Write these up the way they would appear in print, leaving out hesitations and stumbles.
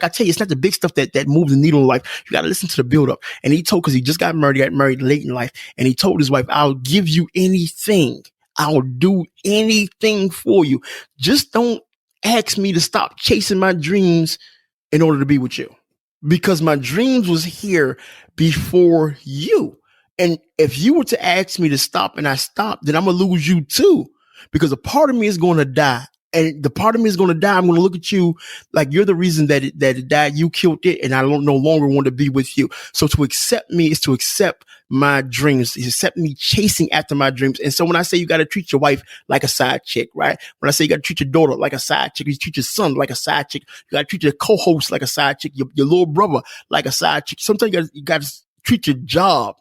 I tell you, it's not the big stuff that moves the needle in life. You got to listen to the build up. And he told, cause he just got married late in life. And he told his wife, I'll give you anything. I'll do anything for you. Just don't ask me to stop chasing my dreams in order to be with you, because my dreams was here before you. And if you were to ask me to stop and I stop, then I'm going to lose you too, because a part of me is going to die. And the part of me is going to die. I'm going to look at you like you're the reason that it died. You killed it. And I don't no longer want to be with you. So to accept me is to accept my dreams, to accept me chasing after my dreams. And so when I say you got to treat your wife like a side chick, right? When I say you got to treat your daughter like a side chick, you treat your son like a side chick, you got to treat your co-host like a side chick, your little brother like a side chick. Sometimes you got to treat your job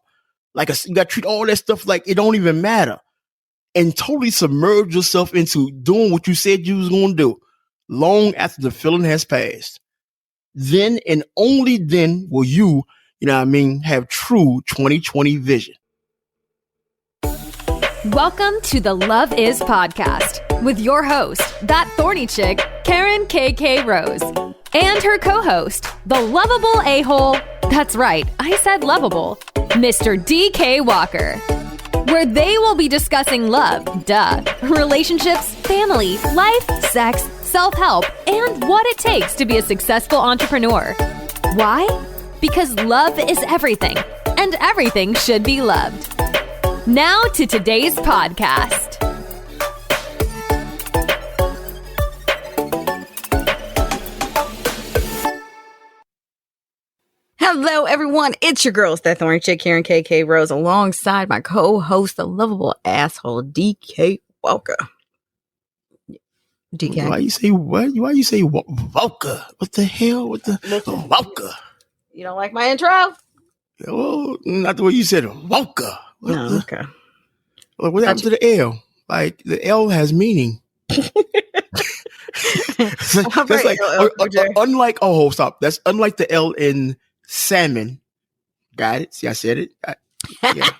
like you got to treat all that stuff like it don't even matter. And totally submerge yourself into doing what you said you was going to do long after the feeling has passed. Then and only then will you know what I mean, have true 2020 vision. Welcome to the Love Is Podcast with your host, that thorny chick, Karen KK Rose, and her co-host, the lovable a-hole, that's right, I said lovable, Mr. DK Walker, where they will be discussing love, relationships, family, life, sex, self-help, and what it takes to be a successful entrepreneur. Why? Because love is everything, and everything should be loved. Now to today's podcast. Hello, everyone. It's your girls, that Thorny Chick, Karen KK Rose, alongside my co-host, the lovable asshole, DK Walker. DK. Why you say what? Why you say Walker? What the hell? What the Walker? You don't like my intro? Oh, not the way you said it. Walker. Okay. What happened to the L? Like the L has meaning. That's like unlike stop. That's unlike the L in salmon. Got it? See, I said it. Yeah.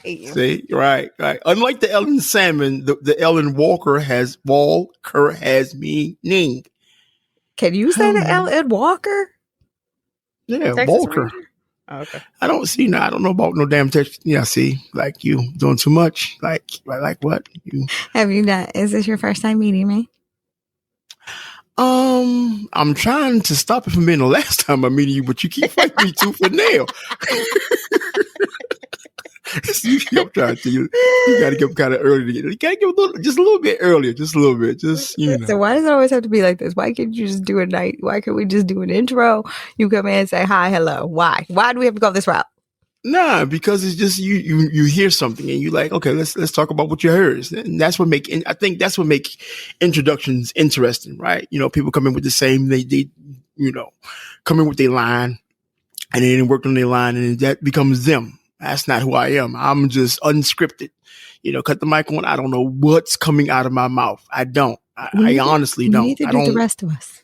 See, right. Unlike the L in salmon, the L in Walker has meaning. Can you say the L in Walker? Yeah, Texas Walker. Ranger? Oh, okay. I don't know about no damn text. Yeah, see, like you doing too much. Like what? Have you not? Is this your first time meeting me? I'm trying to stop it from being the last time I'm meeting you, but you keep fighting me tooth and nail. I'm trying to you got to give kind of early. You got to give just a little bit earlier, just a little bit, just you know. So why does it always have to be like this? Why can't you just do a night? Why can't we just do an intro? You come in and say hi, hello. Why? Why do we have to go this route? Nah, because it's just you hear something and you like, okay, let's talk about what you heard. And that's what make introductions interesting, right? You know, people come in with the same, they you know, come in with their line and they didn't work on their line and that becomes them. That's not who I am. I'm just unscripted. You know, cut the mic on. I don't know what's coming out of my mouth. I don't. I honestly don't. Neither do the rest of us.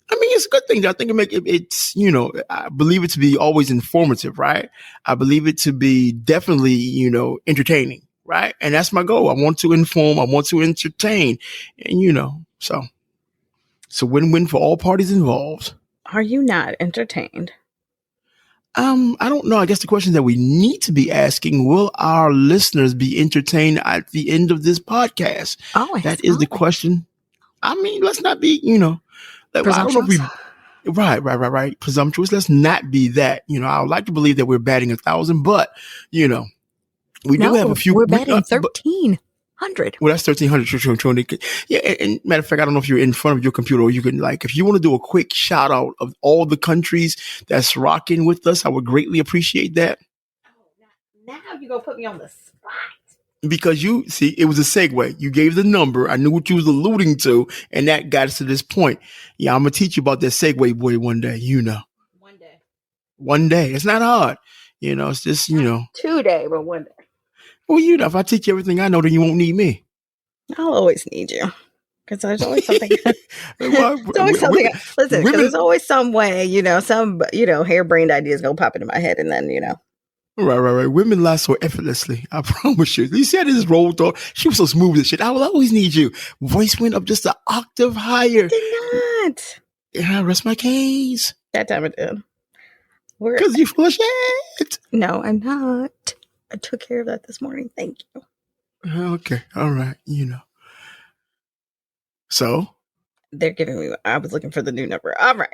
I mean, it's a good thing. I think it's, you know, I believe it to be always informative, right? I believe it to be definitely, you know, entertaining, right? And that's my goal. I want to inform. I want to entertain. And, you know, so it's a win-win for all parties involved. Are you not entertained? I don't know. I guess the question that we need to be asking, will our listeners be entertained at the end of this podcast? That is the question. I mean, let's not be, you know, I don't know if we, right. Presumptuous. Let's not be that. You know, I would like to believe that we're batting 1,000, but you know, we do have a few. We're batting 1,300. Well, that's 1,300. Yeah, and matter of fact, I don't know if you're in front of your computer or you can like, if you want to do a quick shout out of all the countries that's rocking with us, I would greatly appreciate that. Now you gonna put me on the spot. Because you see, it was a segue. You gave the number. I knew what you was alluding to, and that got us to this point. Yeah, I'm gonna teach you about that segue boy one day. You know, one day. It's not hard. You know, it's just 2 days, but 1 day. Well, you know, if I teach you everything I know, then you won't need me. I'll always need you because there's always something. Listen, because there's always some way. You know, some harebrained ideas gonna pop into my head, and then you know. Right. Women lie so effortlessly. I promise you. You see how this rolled off? She was so smooth and shit. I will always need you. Voice went up just an octave higher. It did not. I rest my case. That time it did. Because you full of shit. No, I'm not. I took care of that this morning. Thank you. Okay. All right. So? They're giving me, I was looking for the new number. All right.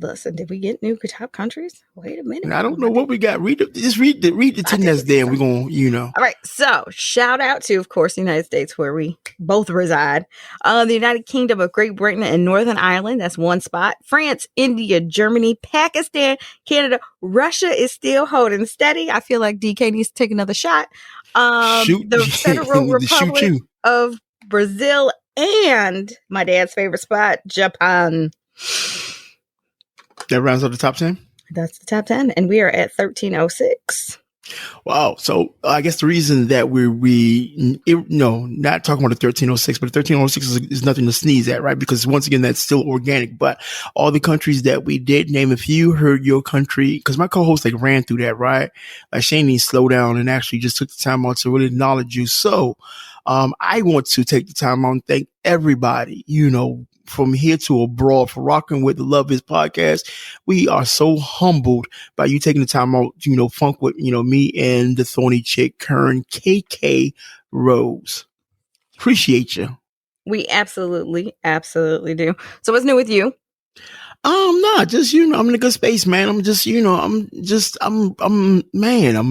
Listen, did we get new top countries? Wait a minute. I don't know what we got. Read the 10 that's there and we're going to, All right. So shout out to, of course, the United States where we both reside. The United Kingdom of Great Britain and Northern Ireland. That's one spot. France, India, Germany, Pakistan, Canada. Russia is still holding steady. I feel like DK needs to take another shot. The Federal Republic of Brazil and my dad's favorite spot, Japan. That rounds up the top 10? That's the top 10. And we are at 1306. Wow. So I guess the reason that not talking about the 1306, but the 1306 is nothing to sneeze at, right? Because once again, that's still organic. But all the countries that we did name, if you heard your country, because my co-host ran through that, right? Like Shane needs to slow down and actually just took the time out to really acknowledge you. So I want to take the time out and thank everybody, from here to abroad for rocking with the Love Is podcast. We are so humbled by you taking the time out, funk with, me and the Thorny Chic, Karen KK Rose. Appreciate you. We absolutely do. So what's new with you? Nah, just, I'm in a good space, man. I'm just, I'm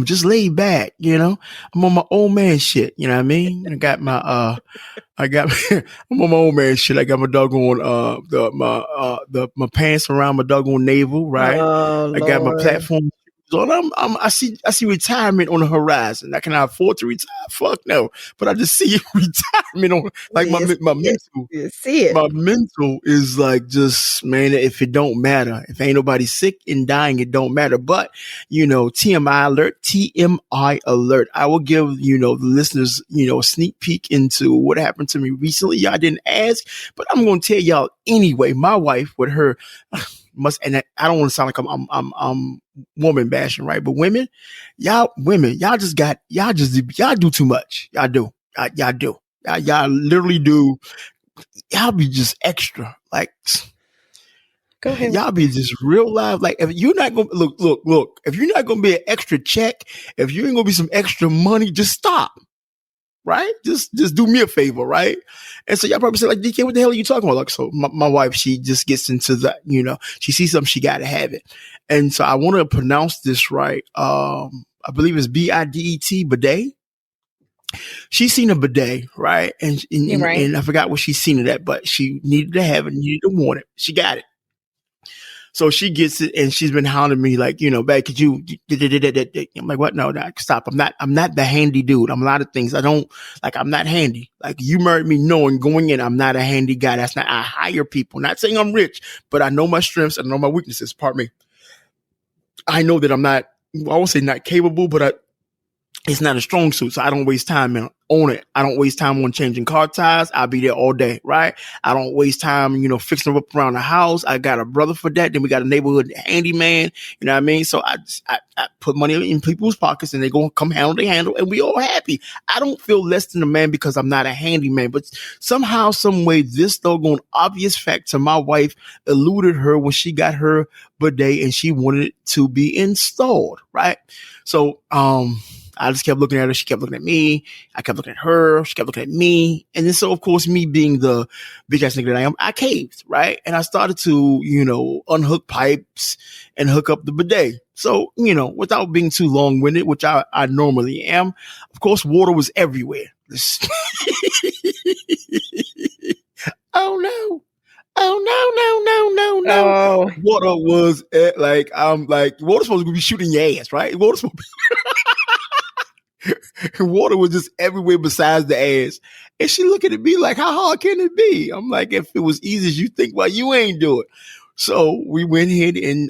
just laid back, I'm on my old man shit. You know what I mean? I got my, I'm on my old man shit. I got my doggone, my pants around my doggone navel, right? Oh, I got my platform. So I see retirement on the horizon. Now, can I afford to retire? Fuck no. But I just see retirement on my mental. You see it. My mental is like just, man, if it don't matter, if ain't nobody sick and dying, it don't matter. But, TMI alert. I will give, the listeners, a sneak peek into what happened to me recently. Y'all didn't ask, but I'm going to tell y'all anyway. My wife with her and I don't want to sound like I'm woman bashing, right? But women, y'all do too much. Y'all do. Y'all literally do. Y'all be just extra. Like, go ahead. Y'all be just real live. Like, if you're not going to look, if you're not going to be an extra check, if you ain't going to be some extra money, just stop. Right? Just do me a favor, right? And so y'all probably say, like, DK, what the hell are you talking about? Like, so my wife, she just gets into that, she sees something, she got to have it. And so I want to pronounce this right. I believe it's Bidet, bidet. She's seen a bidet, right? And I forgot what she's seen it at, but she needed to have it, needed to want it. She got it. So she gets it and she's been hounding me like, babe, could you, I'm like, what? No, stop. I'm not the handy dude. I'm a lot of things. I'm not handy. Like, you married me knowing going in, I'm not a handy guy. That's not, I hire people. Not saying I'm rich, but I know my strengths. I know my weaknesses. Pardon me. I know that I'm not, I won't say not capable, but it's not a strong suit. So I don't waste time on it. I don't waste time on changing car tires. I'll be there all day, right? I don't waste time, fixing them up around the house. I got a brother for that. Then we got a neighborhood handyman. You know what I mean? So I put money in people's pockets and they go come handle and we all happy. I don't feel less than a man because I'm not a handyman, but somehow, some way, this doggone obvious fact to my wife eluded her when she got her bidet and she wanted it to be installed, right? So, I just kept looking at her. She kept looking at me. I kept looking at her. She kept looking at me. And then, so of course, me being the bitch ass nigga that I am, I caved, right? And I started to, unhook pipes and hook up the bidet. So, without being too long winded, which I normally am, of course, water was everywhere. Oh no. Oh, no. Oh. Water was water's supposed to be shooting your ass, right? Water was just everywhere besides the ass. And she looking at me like, how hard can it be? I'm like, if it was easy as you think, well, you ain't do it. So we went ahead and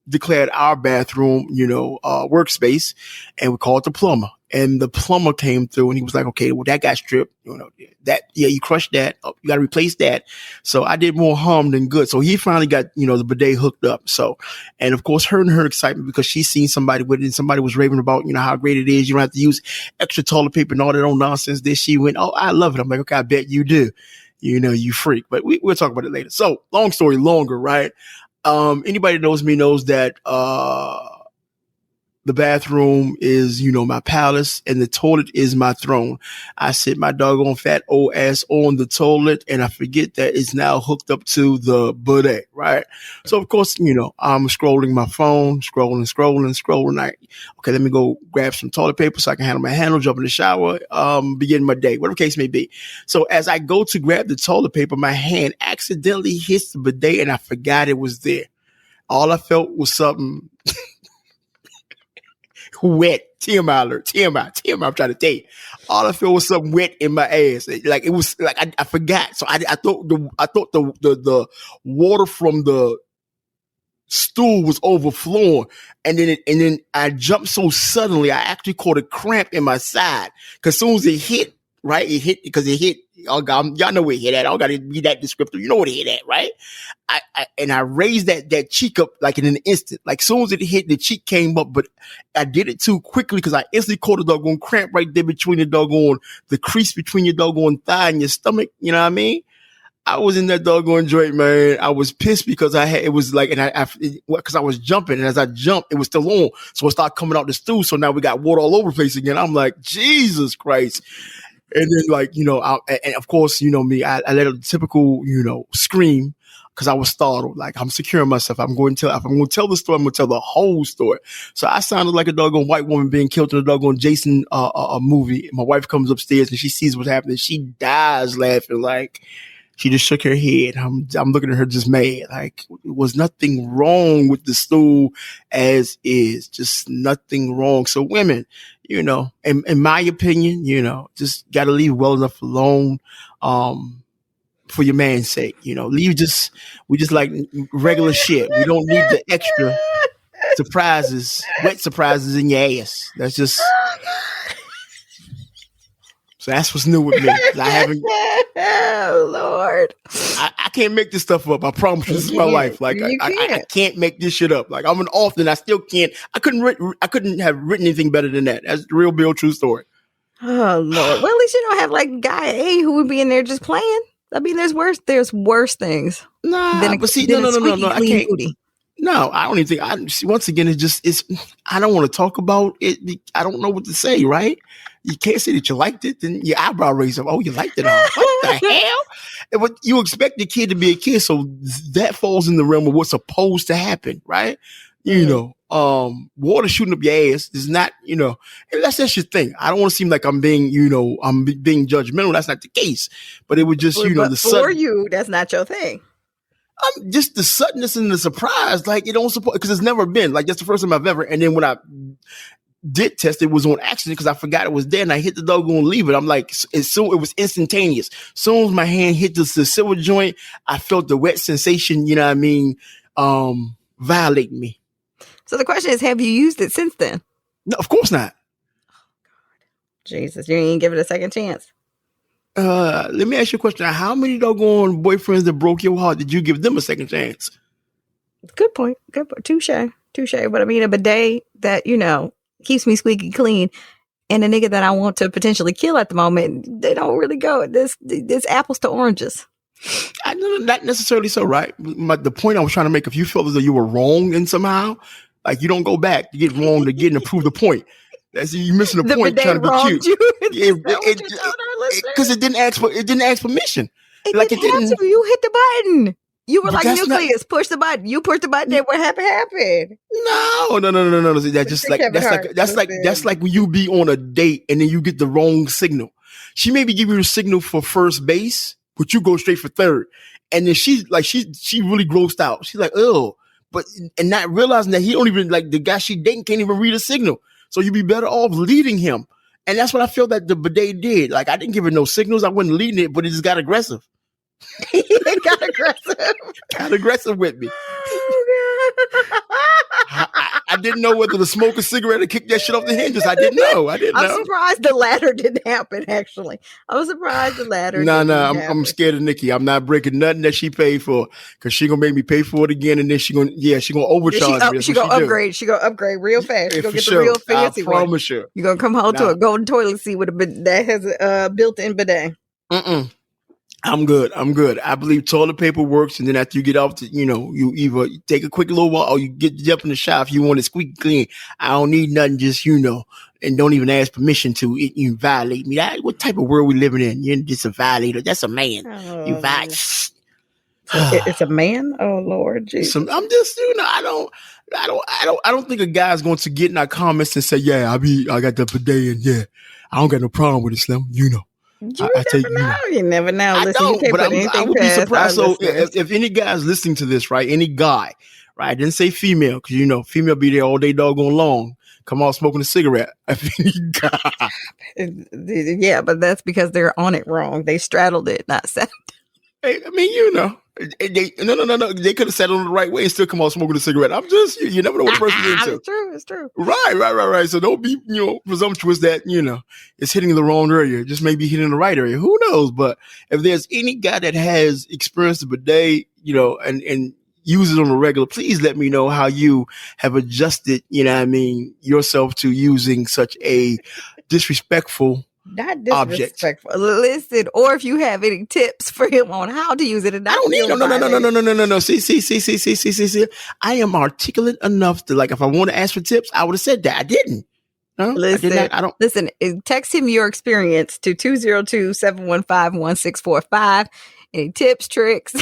declared our bathroom, workspace, and we called the plumber. and the plumber came through and he was like, okay, well, that got stripped. You crushed that. Oh, you got to replace that. So I did more harm than good. So he finally got, the bidet hooked up. So, and of course, her excitement because she's seen somebody with it and somebody was raving about, how great it is. You don't have to use extra toilet paper and all that old nonsense. Then she went, oh, I love it. I'm like, okay, I bet you do. You freak, but we'll talk about it later. So long story longer, right? Anybody that knows me knows that, the bathroom is, my palace and the toilet is my throne. I sit my doggone fat old ass on the toilet and I forget that it's now hooked up to the bidet, right? So of course, I'm scrolling my phone, scrolling. Okay, let me go grab some toilet paper so I can handle my handle, jump in the shower, begin my day, whatever case may be. So as I go to grab the toilet paper, my hand accidentally hits the bidet and I forgot it was there. All I felt was something wet. TMI alert. TMI. I'm trying to tell you. All I feel was something wet in my ass. Like it was like I forgot. So I thought the water from the stool was overflowing, and then I jumped so suddenly I actually caught a cramp in my side. Cause as soon as it hit, right? It hit. Oh God, y'all know where it hit at. I don't gotta be that descriptive. You know where it hit at, right? I raised that cheek up like in an instant. Like as soon as it hit, the cheek came up, but I did it too quickly because I instantly caught a doggone cramp right there between the crease between your doggone thigh and your stomach. You know what I mean? I was in that doggone joint, man. I was pissed because because I was jumping, and as I jumped, it was still on. So it started coming out the stool. So now we got water all over the place again. I'm like, Jesus Christ. And then and of course, me, I let a typical, scream because I was startled. Like I'm securing myself. If I'm going to tell the story, I'm going to tell the whole story. So I sounded like a doggone white woman being killed in a doggone Jason movie. My wife comes upstairs and she sees what's happening. She dies laughing. Like she just shook her head. I'm looking at her just mad. Like it was nothing wrong with the stool as is. Just nothing wrong. So women, in my opinion, just got to leave well enough alone, for your man's sake, we just like regular shit. We don't need the extra surprises, wet surprises in your ass. That's just, so that's what's new with me. I haven't. Oh Lord, I can't make this stuff up. I promise you, this is my life. Like I can't make this shit up. Like I'm an author, I still can't. I couldn't have written anything better than that. That's the real, true story. Oh Lord. Well, at least you don't have like guy A who would be in there just playing. I mean, there's worse things. Nah, but see, no. I can't. Booty. No, I don't even think. Once again, it's. I don't want to talk about it. I don't know what to say. Right? You can't say that you liked it. Then your eyebrow raised up. Oh, you liked it? What the hell? But you expect the kid to be a kid, so that falls in the realm of what's supposed to happen, right? Water shooting up your ass is not, and that's your thing. I don't want to seem like I'm being, I'm being judgmental. That's not the case. But it was just, for you, that's not your thing. Just the suddenness and the surprise, like it don't support because it's never been like that's the first time I've ever. And then when I did test, it was on accident because I forgot it was there, and I hit the doggone leave it. I'm like, it was instantaneous. Soon as my hand hit the silver joint, I felt the wet sensation. You know what I mean? Violating me. So the question is, have you used it since then? No, of course not. Oh God, Jesus, you didn't give it a second chance. Let me ask you a question. How many doggone boyfriends that broke your heart did you give them a second chance? Good point. Touche. But I mean, a bidet that, keeps me squeaky clean, and a nigga that I want to potentially kill at the moment, they don't really go. This apples to oranges. I know not necessarily so, right? The point I was trying to make, if you felt as though you were wrong in somehow, like you don't go back to get wrong to get and prove the point. That's you missing the point trying to be cute. Because it didn't ask permission. It didn't have to. You hit the button. You were like nucleus. Push the button. You pushed the button. And what happened? No. That's like when you be on a date and then you get the wrong signal. She maybe give you a signal for first base, but you go straight for third. And then she really grossed out. She's like, oh, and not realizing that he don't even like the guy she dating can't even read a signal. So you'd be better off leading him. And that's what I feel that the bidet did. Like I didn't give her no signals. I wasn't leading it, but it just got aggressive. It got aggressive. Got aggressive with me. Oh, I I didn't know whether to smoke a cigarette or kick that shit off the hinges. I didn't know. I'm surprised the latter didn't happen, actually. I'm surprised the latter No, didn't happen. I'm scared of Nikki. I'm not breaking nothing that she paid for because she gonna make me pay for it again, and then she gonna overcharge me. She gonna upgrade. She gonna upgrade real fast. She gonna get the real fancy one. I promise you. You're gonna come home to a golden toilet seat with a bidet that has a built-in bidet. I'm good. I believe toilet paper works, and then after you get off, you either take a quick little while or you jump in the shower if you want it squeaky clean. I don't need nothing, just and don't even ask permission to it. You violate me. What type of world we living in? You're just a violator. That's a man. You violate. It's a man. Oh Lord, Jesus. I'm just, I don't think a guy's going to get in our comments and say, yeah, I got the bidet, and yeah, I don't got no problem with it, Slim. You never know. Listen, I don't, I would be surprised. So if any guy's listening to this, right? Any guy, right? I didn't say female because female be there all day doggone long. Come on, smoking a cigarette. Yeah, but that's because they're on it wrong. They straddled it, not set. Hey, I mean, no. They could have sat on the right way and still come out smoking a cigarette. I'm just, you never know what the person's into. It's true. Right. So don't be, presumptuous that, it's hitting the wrong area. Just maybe hitting the right area. Who knows? But if there's any guy that has experienced a bidet, and uses it on a regular, please let me know how you have adjusted, yourself to using such a disrespectful not disrespectful. Object. Listen, or if you have any tips for him on how to use it, and I don't need no. See. I am articulate enough to, if I want to ask for tips, I would have said that. I didn't. No, listen, I don't. Listen. Text him your experience to 202-715-1645. Any tips, tricks,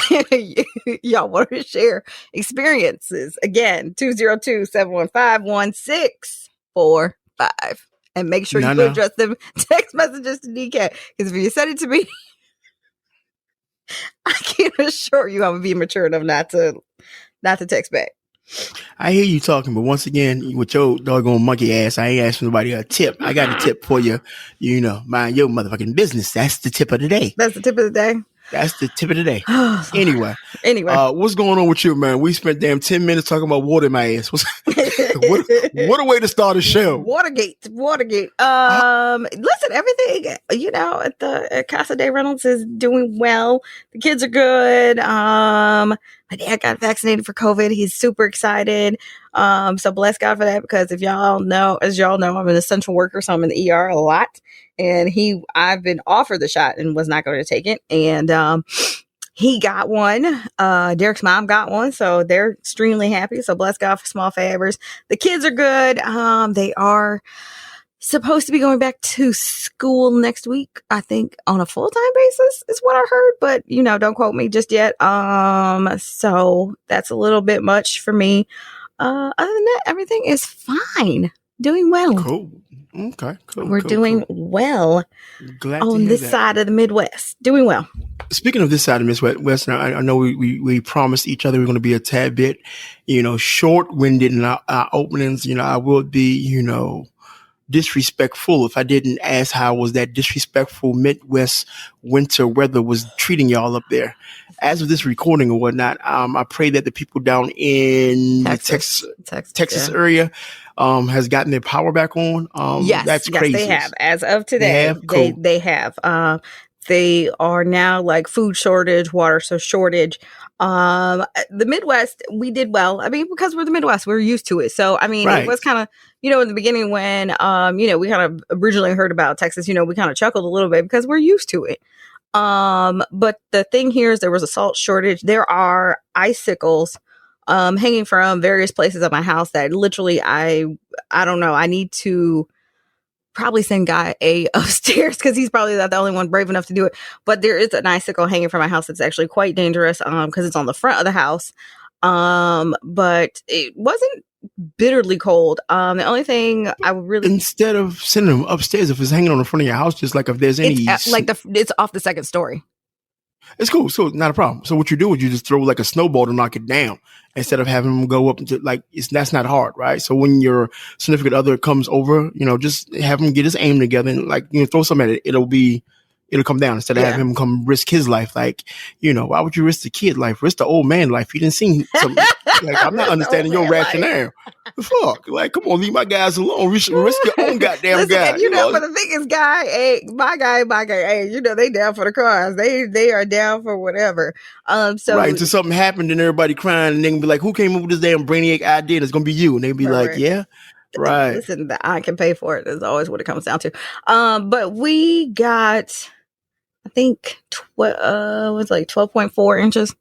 y'all want to share experiences? Again, 202-715-1645. And make sure you address them text messages to DK. Because if you send it to me, I can assure you I'm going to be mature enough not to text back. I hear you talking, but once again, with your doggone monkey ass, I ain't asking nobody a tip. I got a tip for you. Mind your motherfucking business. That's the tip of the day. That's the tip of the day. That's the tip of the day. Anyway, what's going on with you, man? We spent 10 minutes talking about water in my ass. What a way to start a show. Watergate. Listen, everything, at Casa de Reynolds is doing well. The kids are good. My dad got vaccinated for COVID. He's super excited. So bless God for that, because as y'all know, I'm an essential worker, so I'm in the ER a lot. And I've been offered the shot and was not going to take it. And he got one. Derek's mom got one. So they're extremely happy. So bless God for small favors. The kids are good. They are supposed to be going back to school next week, I think, on a full-time basis is what I heard. But, don't quote me just yet. So that's a little bit much for me. Other than that, everything is fine. Doing well. Cool. Okay, cool. We're doing well. Glad on this side of the Midwest. Doing well. Speaking of this side of the Midwest, I know we promised each other we're going to be a tad bit, short-winded in our openings. I would be, disrespectful if I didn't ask how was that disrespectful Midwest winter weather was treating y'all up there. As of this recording or whatnot, I pray that the people down in Texas area has gotten their power back on. That's crazy. Yes, they have. As of today, they have. They are now food shortage, water shortage. The Midwest, we did well. I mean, because we're the Midwest, we're used to it. So, It was kind of, in the beginning when, we kind of originally heard about Texas, we kind of chuckled a little bit because we're used to it. But the thing here is there was a salt shortage. There are icicles hanging from various places at my house that literally I don't know. I need to probably send Guy A upstairs because he's probably not the only one brave enough to do it. But there is an icicle hanging from my house that's actually quite dangerous because it's on the front of the house. But it wasn't bitterly cold. The only thing I would really, instead of sending them upstairs, if it's hanging on the front of your house, just if there's any, it's off the second story. It's cool. So not a problem. So what you do is you just throw a snowball to knock it down instead of having them go up into that's not hard, right? So when your significant other comes over, just have them get his aim together and throw something at it. It'll be, it'll come down instead of having him come risk his life. Like, why would you risk the kid life? Risk the old man life. You didn't see something. Like, I'm not understanding your rationale. Fuck. Like, come on, leave my guys alone. Risk your own goddamn guy. But the thing is, my guy, hey, they down for the cause. They are down for whatever. So right, until something happened and everybody crying and they can be like, who came up with this damn brainiac idea? And it's gonna be you. And they be like, yeah. Right. Listen, the I can pay for it is always what it comes down to. But we got, I think, 12.4 inches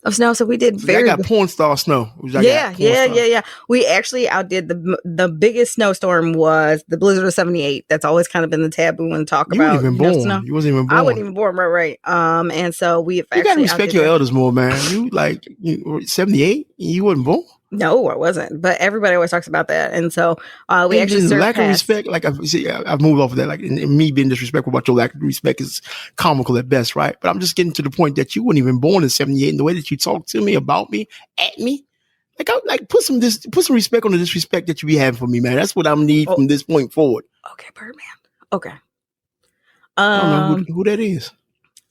of snow. So we did very. I got porn star snow. Yeah. We actually outdid the biggest snowstorm was the blizzard of '78. That's always kind of been the taboo when talk about. You weren't even born. Snow. You wasn't even born. I wasn't even born. Right. And so we. You gotta respect your elders more, man. You 78? You wasn't born. No, I wasn't. But everybody always talks about that, and so we actually surpassed. Lack of respect. Like I've moved off of that. Like and me being disrespectful about your lack of respect is comical at best, right? But I'm just getting to the point that you weren't even born in '78, and the way that you talk to me, about me, at me, put some respect on the disrespect that you be having for me, man. That's what I'm need from this point forward. Okay, Birdman. Okay. I don't know who that is.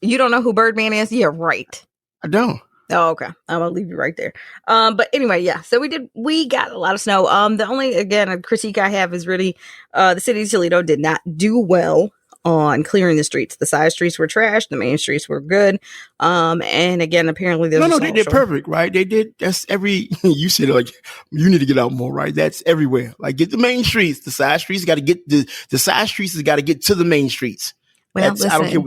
You don't know who Birdman is? Yeah, right. I don't. Oh, okay. I'm gonna leave you right there. But anyway, yeah. So we got a lot of snow. The only, again, a critique I have is really the city of Toledo did not do well on clearing the streets. The side streets were trashed, the main streets were good. And again, apparently there's they did perfect, right? They did. That's you said you need to get out more, right? That's everywhere. Like, get the main streets, the side streets got to get the side streets has got to get to the main streets. Well, listen, I don't care.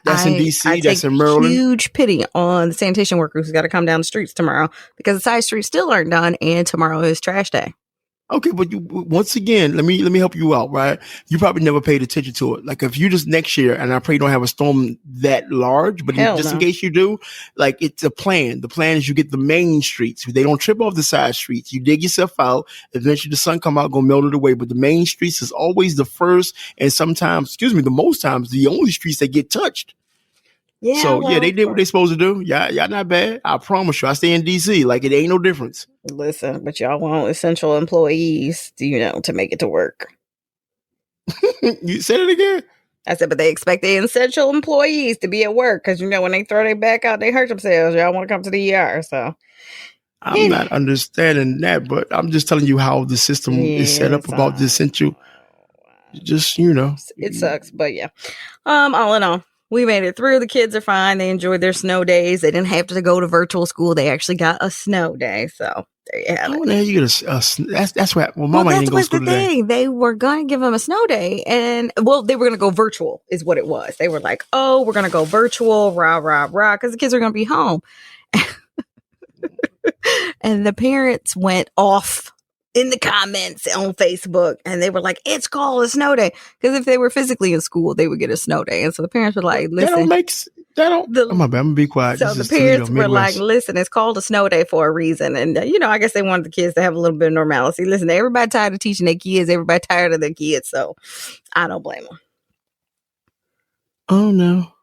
That's in DC. That's in Maryland. Huge pity on the sanitation workers who's got to come down the streets tomorrow because the side streets still aren't done, and tomorrow is trash day. Okay, but once again, let me help you out, right? You probably never paid attention to it. Like, if you just next year, and I pray you don't have a storm that large, but in case you do, like, it's a plan. The plan is you get the main streets. They don't trip off the side streets. You dig yourself out. Eventually the sun come out, go melt it away. But the main streets is always the first, and sometimes, the most times, the only streets that get touched. Yeah. So they did what they supposed to do. Y'all not bad. I promise you. I stay in DC. Like, it ain't no difference. Listen, but y'all want essential employees, to make it to work. You said it again? I said, but they expect the essential employees to be at work because when they throw their back out, they hurt themselves. Y'all want to come to the ER. So I'm not understanding that, but I'm just telling you how the system is set up about the essential. Just it sucks, but yeah. All in all, we made it through. The kids are fine. They enjoyed their snow days. They didn't have to go to virtual school. They actually got a snow day. So there you have it. When the hell you get that's what. Well, Mama didn't go to school today. They were going to give them a snow day, and they were going to go virtual, is what it was. They were like, "Oh, we're going to go virtual, rah rah rah," because the kids are going to be home. And the parents went off in the comments on Facebook, and they were like, "It's called a snow day," because if they were physically in school, they would get a snow day. And so the parents were like, "Listen, oh my bad, I'm gonna be quiet." So the parents were like, "Listen, it's called a snow day for a reason." And I guess they wanted the kids to have a little bit of normalcy. Listen, everybody tired of teaching their kids. Everybody tired of their kids. So I don't blame them. Oh no.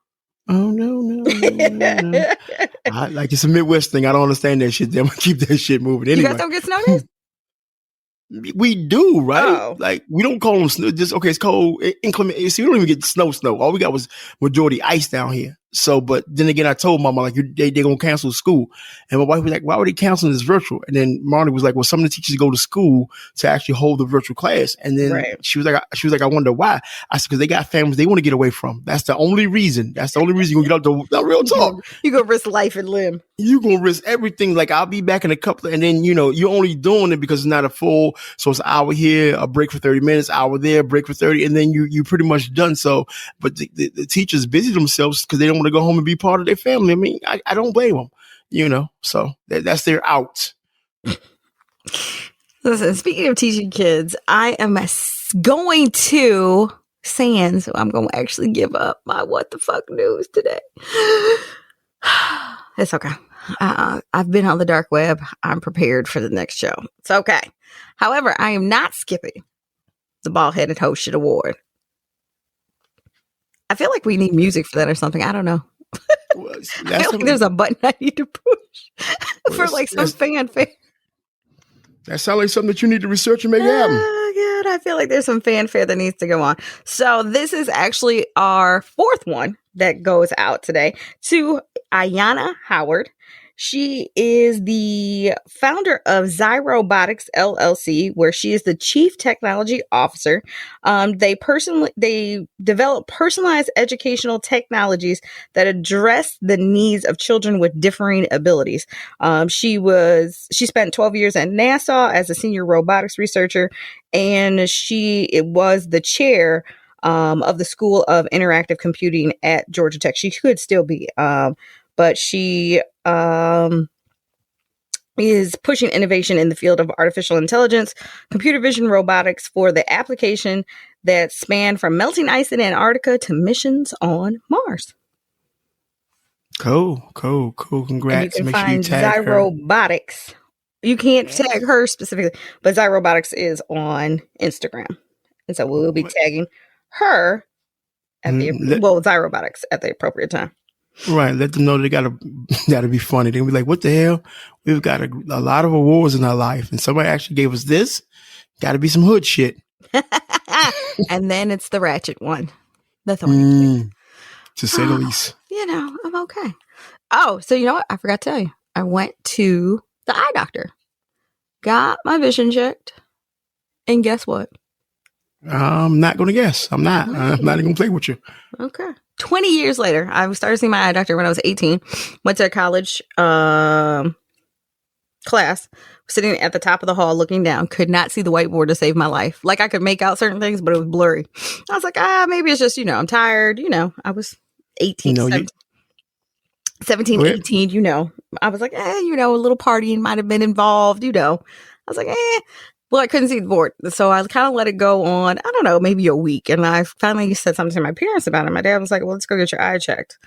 Like, it's a Midwest thing. I don't understand that shit. I'm gonna keep that shit moving. Anyway. You guys don't get snow days? We do, right? Oh. Like, we don't call them snow. It's cold, inclement. See, we don't even get snow. All we got was majority ice down here. So, but then again, I told Mama, like, they're going to cancel school. And my wife was like, why would they cancel this virtual? And then Marnie was like, well, some of the teachers go to school to actually hold the virtual class. And then she was like, I wonder why. I said, because they got families they want to get away from. That's the only reason. You're going to get out the real talk. You're going to risk life and limb. You're going to risk everything. Like, I'll be back in a couple, and then, you're only doing it because it's not a full. So it's an hour here, a break for 30 minutes, hour there, break for 30. And then you pretty much done. So, but the teachers busy themselves because they don't want to go home and be part of their family. I mean, I don't blame them, so that's their out. Listen, speaking of teaching kids, I am going to Sands, so I'm going to actually give up my what the fuck news today. It's okay. I've been on the dark web. I'm prepared for the next show. It's okay. However, I am not skipping the Bald-Headed Hosted Award. I feel like we need music for that or something. I don't know. Well, I feel like there's a button I need to push for like some fanfare. That sounds like something that you need to research and make happen. my God. I feel like there's some fanfare that needs to go on. So this is actually our fourth one that goes out today to Ayana Howard. She is the founder of Zyrobotics LLC, where she is the chief technology officer. They develop personalized educational technologies that address the needs of children with differing abilities. She spent 12 years at NASA as a senior robotics researcher, and she was the chair of the School of Interactive Computing at Georgia Tech. She could still be, but she is pushing innovation in the field of artificial intelligence, computer vision robotics for the application that span from melting ice in Antarctica to missions on Mars. Cool. Congrats. And you can Make sure you find tag her. Zyrobotics. You can't tag her specifically, but Zyrobotics is on Instagram. And so we'll be tagging her at Zyrobotics at the appropriate time. Right. Let them know they gotta be funny. They'll be like, what the hell? We've got a lot of awards in our life, and somebody actually gave us this. Gotta be some hood shit. And then it's the ratchet one. The Thorny Chic. To say the least. I'm okay. Oh, so you know what? I forgot to tell you. I went to the eye doctor. Got my vision checked. And guess what? I'm not going to guess. I'm not even going to play with you. Okay. 20 years later, I started seeing my eye doctor when I was 18. Went to a college class. Sitting at the top of the hall looking down. Could not see the whiteboard to save my life. Like I could make out certain things, but it was blurry. I was like, maybe it's just, I'm tired. I was 18, 17, 18, I was like, a little partying might have been involved, I was like, well, I couldn't see the board. So I kind of let it go on, I don't know, maybe a week. And I finally said something to my parents about it. My dad was like, well, let's go get your eye checked.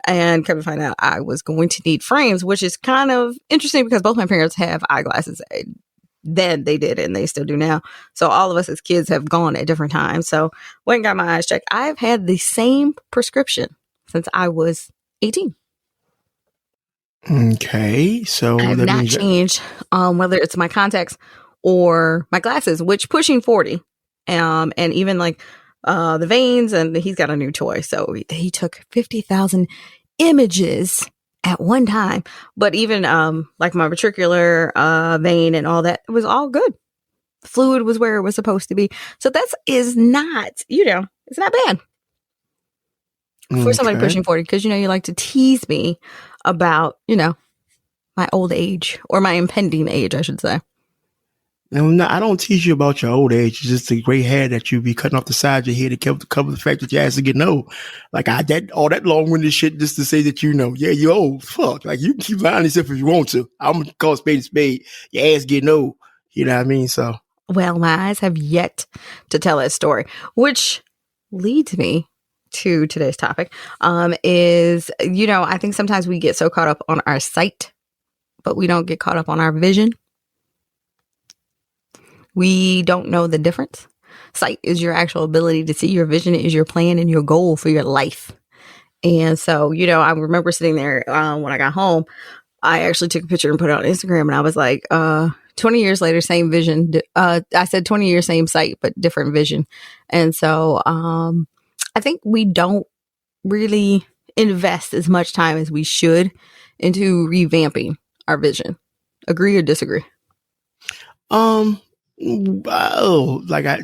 And come to find out I was going to need frames, which is kind of interesting because both my parents have eyeglasses. Then they did, and they still do now. So all of us as kids have gone at different times. So went and got my eyes checked. I've had the same prescription since I was 18. Okay, so I have not changed whether it's my contacts or my glasses, which pushing 40, and even like the veins, and he's got a new toy. So he took 50,000 images at one time, but even like my ventricular vein and all that, it was all good. Fluid was where it was supposed to be. So is not, it's not bad for somebody pushing 40, because you like to tease me about my old age, or my impending age, I should say. No, I don't tease you about your old age. It's just the gray hair that you be cutting off the side of your head to cover the fact that your ass is getting old. Like all that long-winded shit just to say that yeah, you're old. Fuck. Like you can keep lying to yourself if you want to. I'm gonna call spade a spade. Your ass getting old. You know what I mean? So well, my eyes have yet to tell that story, which leads me to today's topic. Is I think sometimes we get so caught up on our sight, but we don't get caught up on our vision. We don't know the difference. Sight is your actual ability to see. Your vision is your plan and your goal for your life. And so, I remember sitting there when I got home, I actually took a picture and put it on Instagram, and I was like, 20 years later, same vision. I said 20 years, same sight, but different vision. And so I think we don't really invest as much time as we should into revamping our vision. Agree or disagree? Like I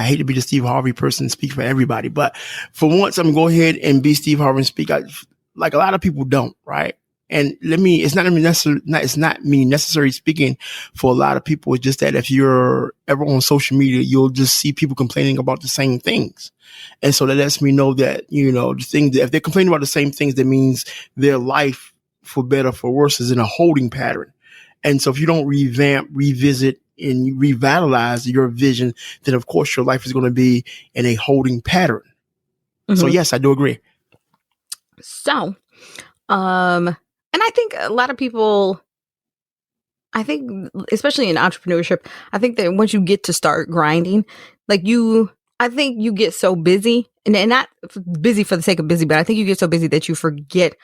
hate to be the Steve Harvey person and speak for everybody, but for once I'm gonna go ahead and be Steve Harvey and speak. Like a lot of people don't, right? And it's not me necessarily speaking for a lot of people. It's just that if you're ever on social media, you'll just see people complaining about the same things. And so that lets me know that, the thing that if they're complaining about the same things, that means their life, for better, for worse, is in a holding pattern. And so if you don't revamp, revisit, and revitalize your vision, then of course your life is going to be in a holding pattern. Mm-hmm. So yes, I do agree. So, and I think a lot of people, especially in entrepreneurship, I think that once you get to start grinding, like you I think you get so busy and not busy for the sake of busy, but I think you get so busy that you forget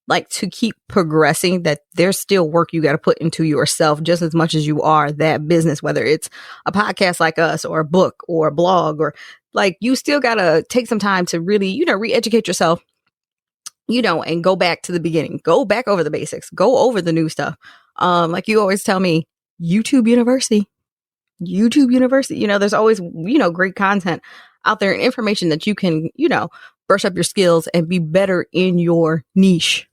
like to keep progressing, that there's still work you got to put into yourself just as much as you are that business, whether it's a podcast like us or a book or a blog, or like you still got to take some time to really, you know, re-educate yourself, you know, and go back to the beginning, go back over the basics, go over the new stuff. Like you always tell me, YouTube University, you know, there's always, you know, great content out there and information that you can, you know, brush up your skills and be better in your niche,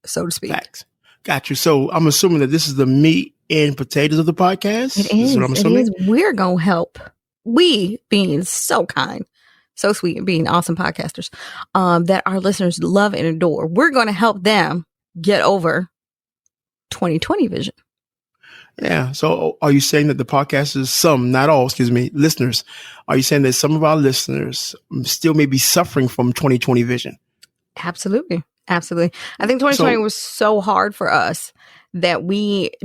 so to speak. Facts. Got you. So I'm assuming that this is the meat and potatoes of the podcast. It is. This what I'm assuming. It is. We're going to help. We being so kind, so sweet, and being awesome podcasters that our listeners love and adore. We're going to help them get over 2020 vision. Yeah. So are you saying that the podcasters, some, not all, listeners, are you saying that some of our listeners still may be suffering from 2020 vision? Absolutely. Absolutely. I think 2020 was so hard for us that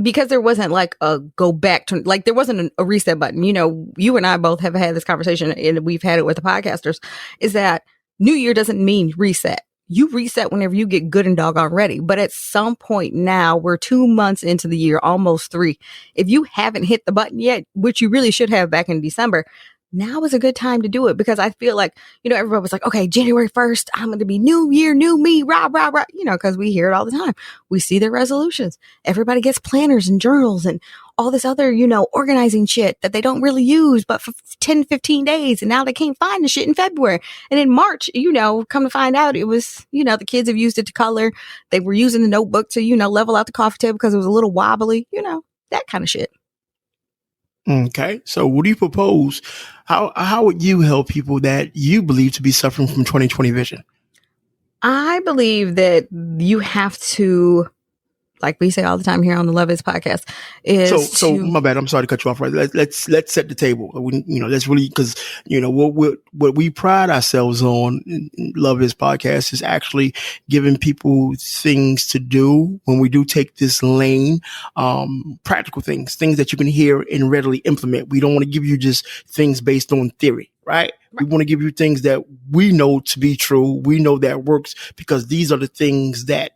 because there wasn't like a go back to, like there wasn't a reset button. You know, you and I both have had this conversation and we've had it with the podcasters, is that New Year doesn't mean reset. You reset whenever you get good and doggone ready. But at some point now, we're 2 months into the year, almost 3. If you haven't hit the button yet, which you really should have back in December, now is a good time to do it, because I feel like, you know, everybody was like, okay, January 1st, I'm going to be new year, new me, rah, rah, rah, you know, because we hear it all the time. We see their resolutions. Everybody gets planners and journals and all this other, you know, organizing shit that they don't really use, but for 10, 15 days. And now they can't find the shit in February. And in March, you know, come to find out it was, you know, the kids have used it to color. They were using the notebook to, you know, level out the coffee table because it was a little wobbly, you know, that kind of shit. Okay. So what do you propose? How would you help people that you believe to be suffering from 2020 vision? I believe that you have to, like we say all the time here on the Love Is podcast, is so my bad. I'm sorry to cut you off. Right. Let's set the table. You know, let's really, because, you know, what we pride ourselves on in Love Is podcast is actually giving people things to do when we do take this lane, practical things that you can hear and readily implement. We don't want to give you just things based on theory. Right. We want to give you things that we know to be true. We know that works because these are the things that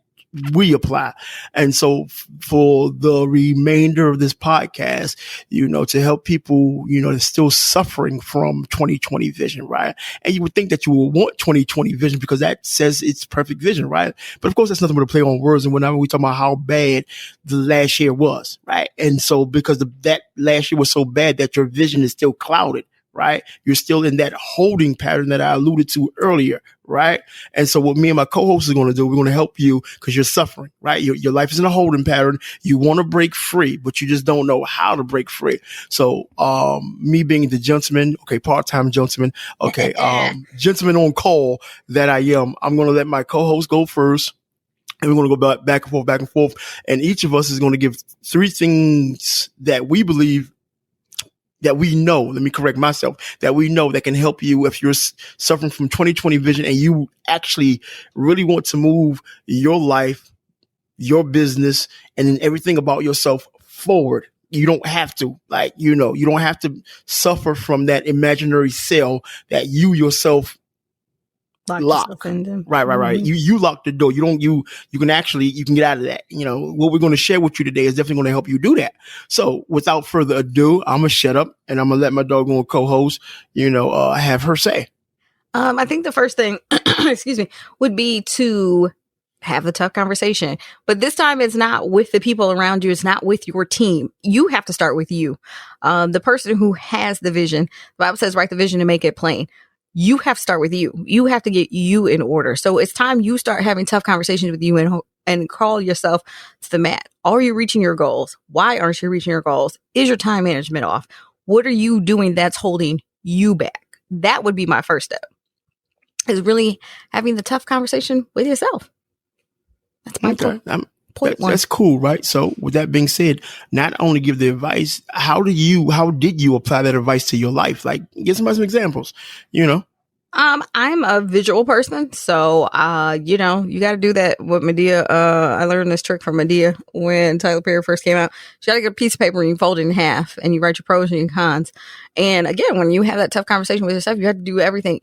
we apply. And so for the remainder of this podcast, you know, to help people, you know, that's still suffering from 2020 vision, right? And you would think that you will want 2020 vision because that says it's perfect vision, right? But of course, that's nothing but a play on words. And whenever we talk about how bad the last year was, right? And so because that last year was so bad that your vision is still clouded, right? You're still in that holding pattern that I alluded to earlier, right? And so what me and my co-host is going to do, we're going to help you because you're suffering, right? Your life is in a holding pattern. You want to break free, but you just don't know how to break free. So, me being the gentleman, okay, part-time gentleman, okay, gentleman on call that I am, I'm going to let my co-host go first. And we're going to go back and forth. And each of us is going to give 3 things that we believe that we know, let me correct myself, that we know that can help you if you're suffering from 2020 vision and you actually really want to move your life, your business, and then everything about yourself forward. You don't have to, like, you know, you don't have to suffer from that imaginary cell that you yourself lock. Right. Mm-hmm. You lock the door. You can get out of that. You know, what we're going to share with you today is definitely going to help you do that. So without further ado, I'm going to shut up and I'm going to let my doggone co-host, you know, have her say. I think the first thing, excuse me, would be to have the tough conversation. But this time it's not with the people around you. It's not with your team. You have to start with you. The person who has the vision, the Bible says, write the vision and make it plain. You have to start with you. You have to get you in order. So it's time you start having tough conversations with you and call yourself to the mat. Are you reaching your goals? Why aren't you reaching your goals? Is your time management off? What are you doing that's holding you back? That would be my first step, is really having the tough conversation with yourself. That's my point. That's cool, right? So with that being said, not only give the advice, how did you apply that advice to your life? Like, give somebody some examples, you know? I'm a visual person, so you got to do that with Medea. I learned this trick from Medea when Tyler Perry first came out. You got to get a piece of paper and you fold it in half and you write your pros and your cons. And again, when you have that tough conversation with yourself, you have to do everything.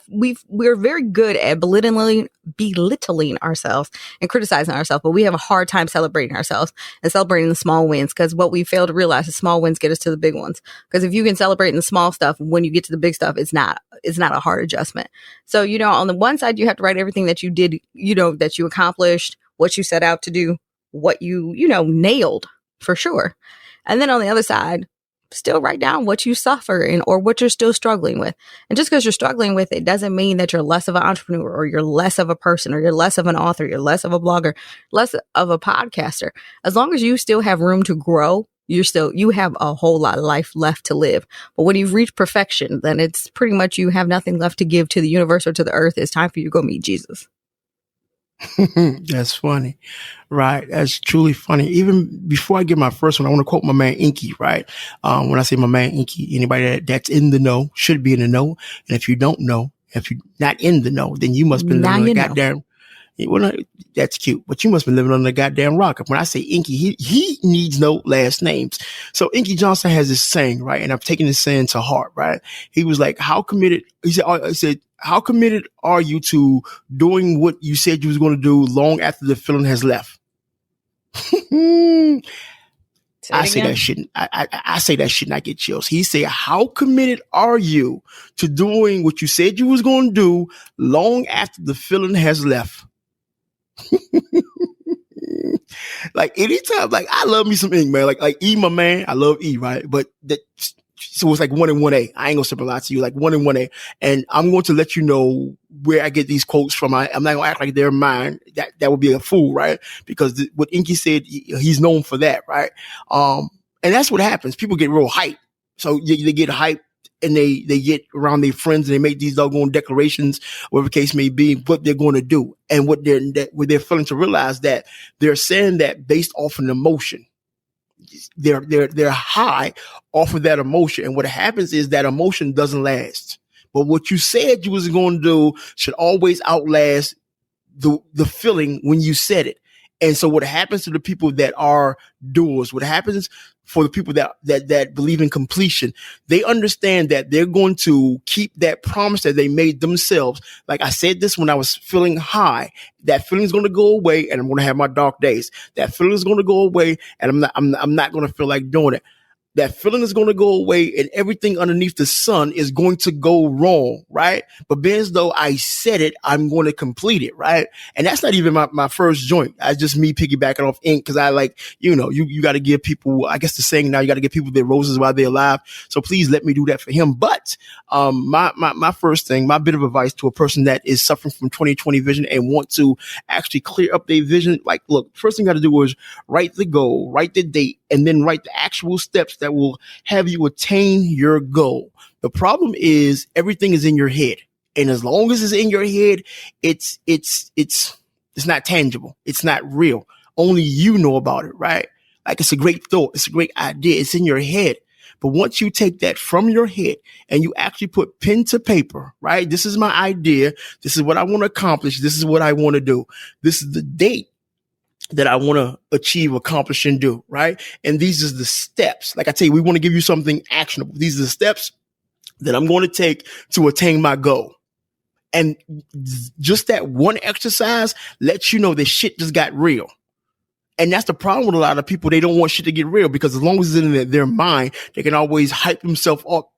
We're very good at belittling ourselves and criticizing ourselves, but we have a hard time celebrating ourselves and celebrating the small wins, because what we fail to realize is small wins get us to the big ones. Because if you can celebrate in the small stuff, when you get to the big stuff, it's not a hard adjustment. So, on the one side, you have to write everything that you did, that you accomplished, what you set out to do, what you nailed for sure. And then on the other side, still write down what you suffer in or what you're still struggling with. And just because you're struggling with it doesn't mean that you're less of an entrepreneur or you're less of a person or you're less of an author, you're less of a blogger, less of a podcaster. As long as you still have room to grow, you have a whole lot of life left to live. But when you've reached perfection, then it's pretty much you have nothing left to give to the universe or to the earth. It's time for you to go meet Jesus. That's funny, right? That's truly funny. Even before I get my first one, I want to quote my man Inky, right? When I say my man Inky, anybody that's in the know should be in the know. And if you don't know, if you're not in the know, then you must be living on the goddamn. Well, that's cute, but you must be living on the goddamn rock. When I say Inky, he needs no last names. So Inky Johnson has this saying, right? And I've taken this saying to heart, right? He was like, he said, how committed are you to doing what you said you was going to do long after the feeling has left? I say that shit. I say that shit and I get chills. He said, how committed are you to doing what you said you was going to do long after the feeling has left? Like anytime, like I love me some Ink, man. Like E, my man. I love E, right? But so it's like 1 and 1A. I ain't gonna simple lie to you, like 1 and 1A. And I'm going to let you know where I get these quotes from. I'm not gonna act like they're mine. That would be a fool, right? Because what Inky said, he's known for that, right? And that's what happens. People get real hyped. So they get hyped and they get around their friends and they make these doggone declarations, whatever the case may be, what they're going to do. And what they're failing to realize that they're saying that based off an emotion. They're high off of that emotion. And what happens is that emotion doesn't last. But what you said you was going to do should always outlast the feeling when you said it. And so what happens to the people that are doers, what happens for the people that believe in completion, they understand that they're going to keep that promise that they made themselves. Like I said this when I was feeling high, that feeling is going to go away and I'm going to have my dark days. That feeling is going to go away and I'm not going to feel like doing it. That feeling is going to go away and everything underneath the sun is going to go wrong, right? But being as though I said it, I'm going to complete it, right? And that's not even my first joint. That's just me piggybacking off Ink because I like, you got to give people, I guess the saying now, you got to give people their roses while they're alive. So please let me do that for him. But my first thing, my bit of advice to a person that is suffering from 20/20 vision and want to actually clear up their vision, like, look, first thing you got to do is write the goal, write the date, and then write the actual steps that will have you attain your goal. The problem is everything is in your head. And as long as it's in your head, it's not tangible. It's not real. Only you know about it, right? Like it's a great thought. It's a great idea. It's in your head. But once you take that from your head and you actually put pen to paper, right? This is my idea. This is what I want to accomplish. This is what I want to do. This is the date that I want to achieve, accomplish, and do, right? And these are the steps. Like I tell you, we want to give you something actionable. These are the steps that I'm going to take to attain my goal. And just that one exercise lets you know that shit just got real. And that's the problem with a lot of people. They don't want shit to get real because as long as it's in their mind, they can always hype themselves up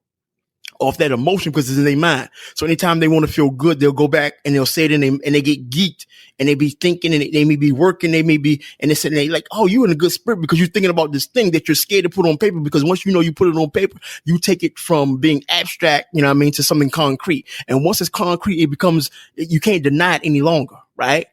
off that emotion because it's in their mind. So anytime they want to feel good, they'll go back and they'll say it and they get geeked and they be thinking and they may be working, they may be, and they like, oh, you're in a good spirit because you're thinking about this thing that you're scared to put on paper because once you put it on paper, you take it from being abstract, to something concrete. And once it's concrete, it becomes, you can't deny it any longer, right?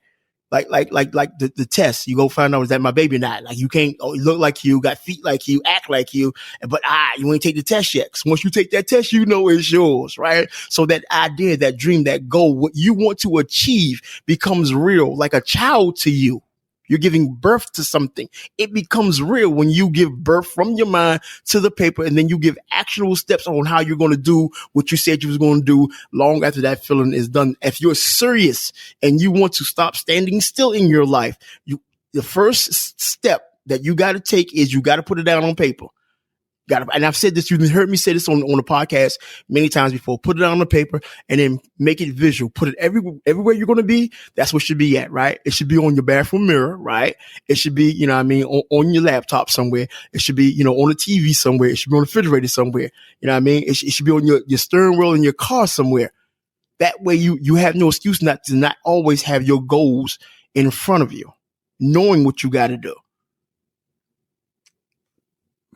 Like the test, you go find out is that my baby or not. Like you can't look like you, got feet like you, act like you, but you ain't take the test yet. Cause once you take that test, it's yours, right? So that idea, that dream, that goal, what you want to achieve becomes real, like a child to you. You're giving birth to something. It becomes real when you give birth from your mind to the paper, and then you give actionable steps on how you're going to do what you said you was going to do long after that feeling is done. If you're serious and you want to stop standing still in your life, the first step that you got to take is you got to put it down on paper. And I've said this, you've heard me say this on the podcast many times before. Put it on the paper and then make it visual. Put it everywhere you're going to be. That's what it should be at, right? It should be on your bathroom mirror, right? It should be, you know what I mean, on your laptop somewhere. It should be, you know, on the TV somewhere. It should be on the refrigerator somewhere. You know what I mean? It should be on your steering wheel in your car somewhere. That way you have no excuse not to always have your goals in front of you, knowing what you got to do.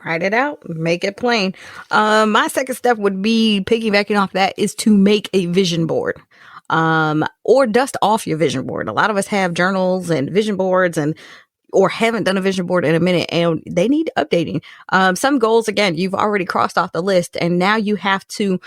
Write it out, make it plain. My second step would be, piggybacking off that, is to make a vision board, or dust off your vision board. A lot of us have journals and vision boards or haven't done a vision board in a minute, and they need updating. Some goals, again, you've already crossed off the list, and now you have to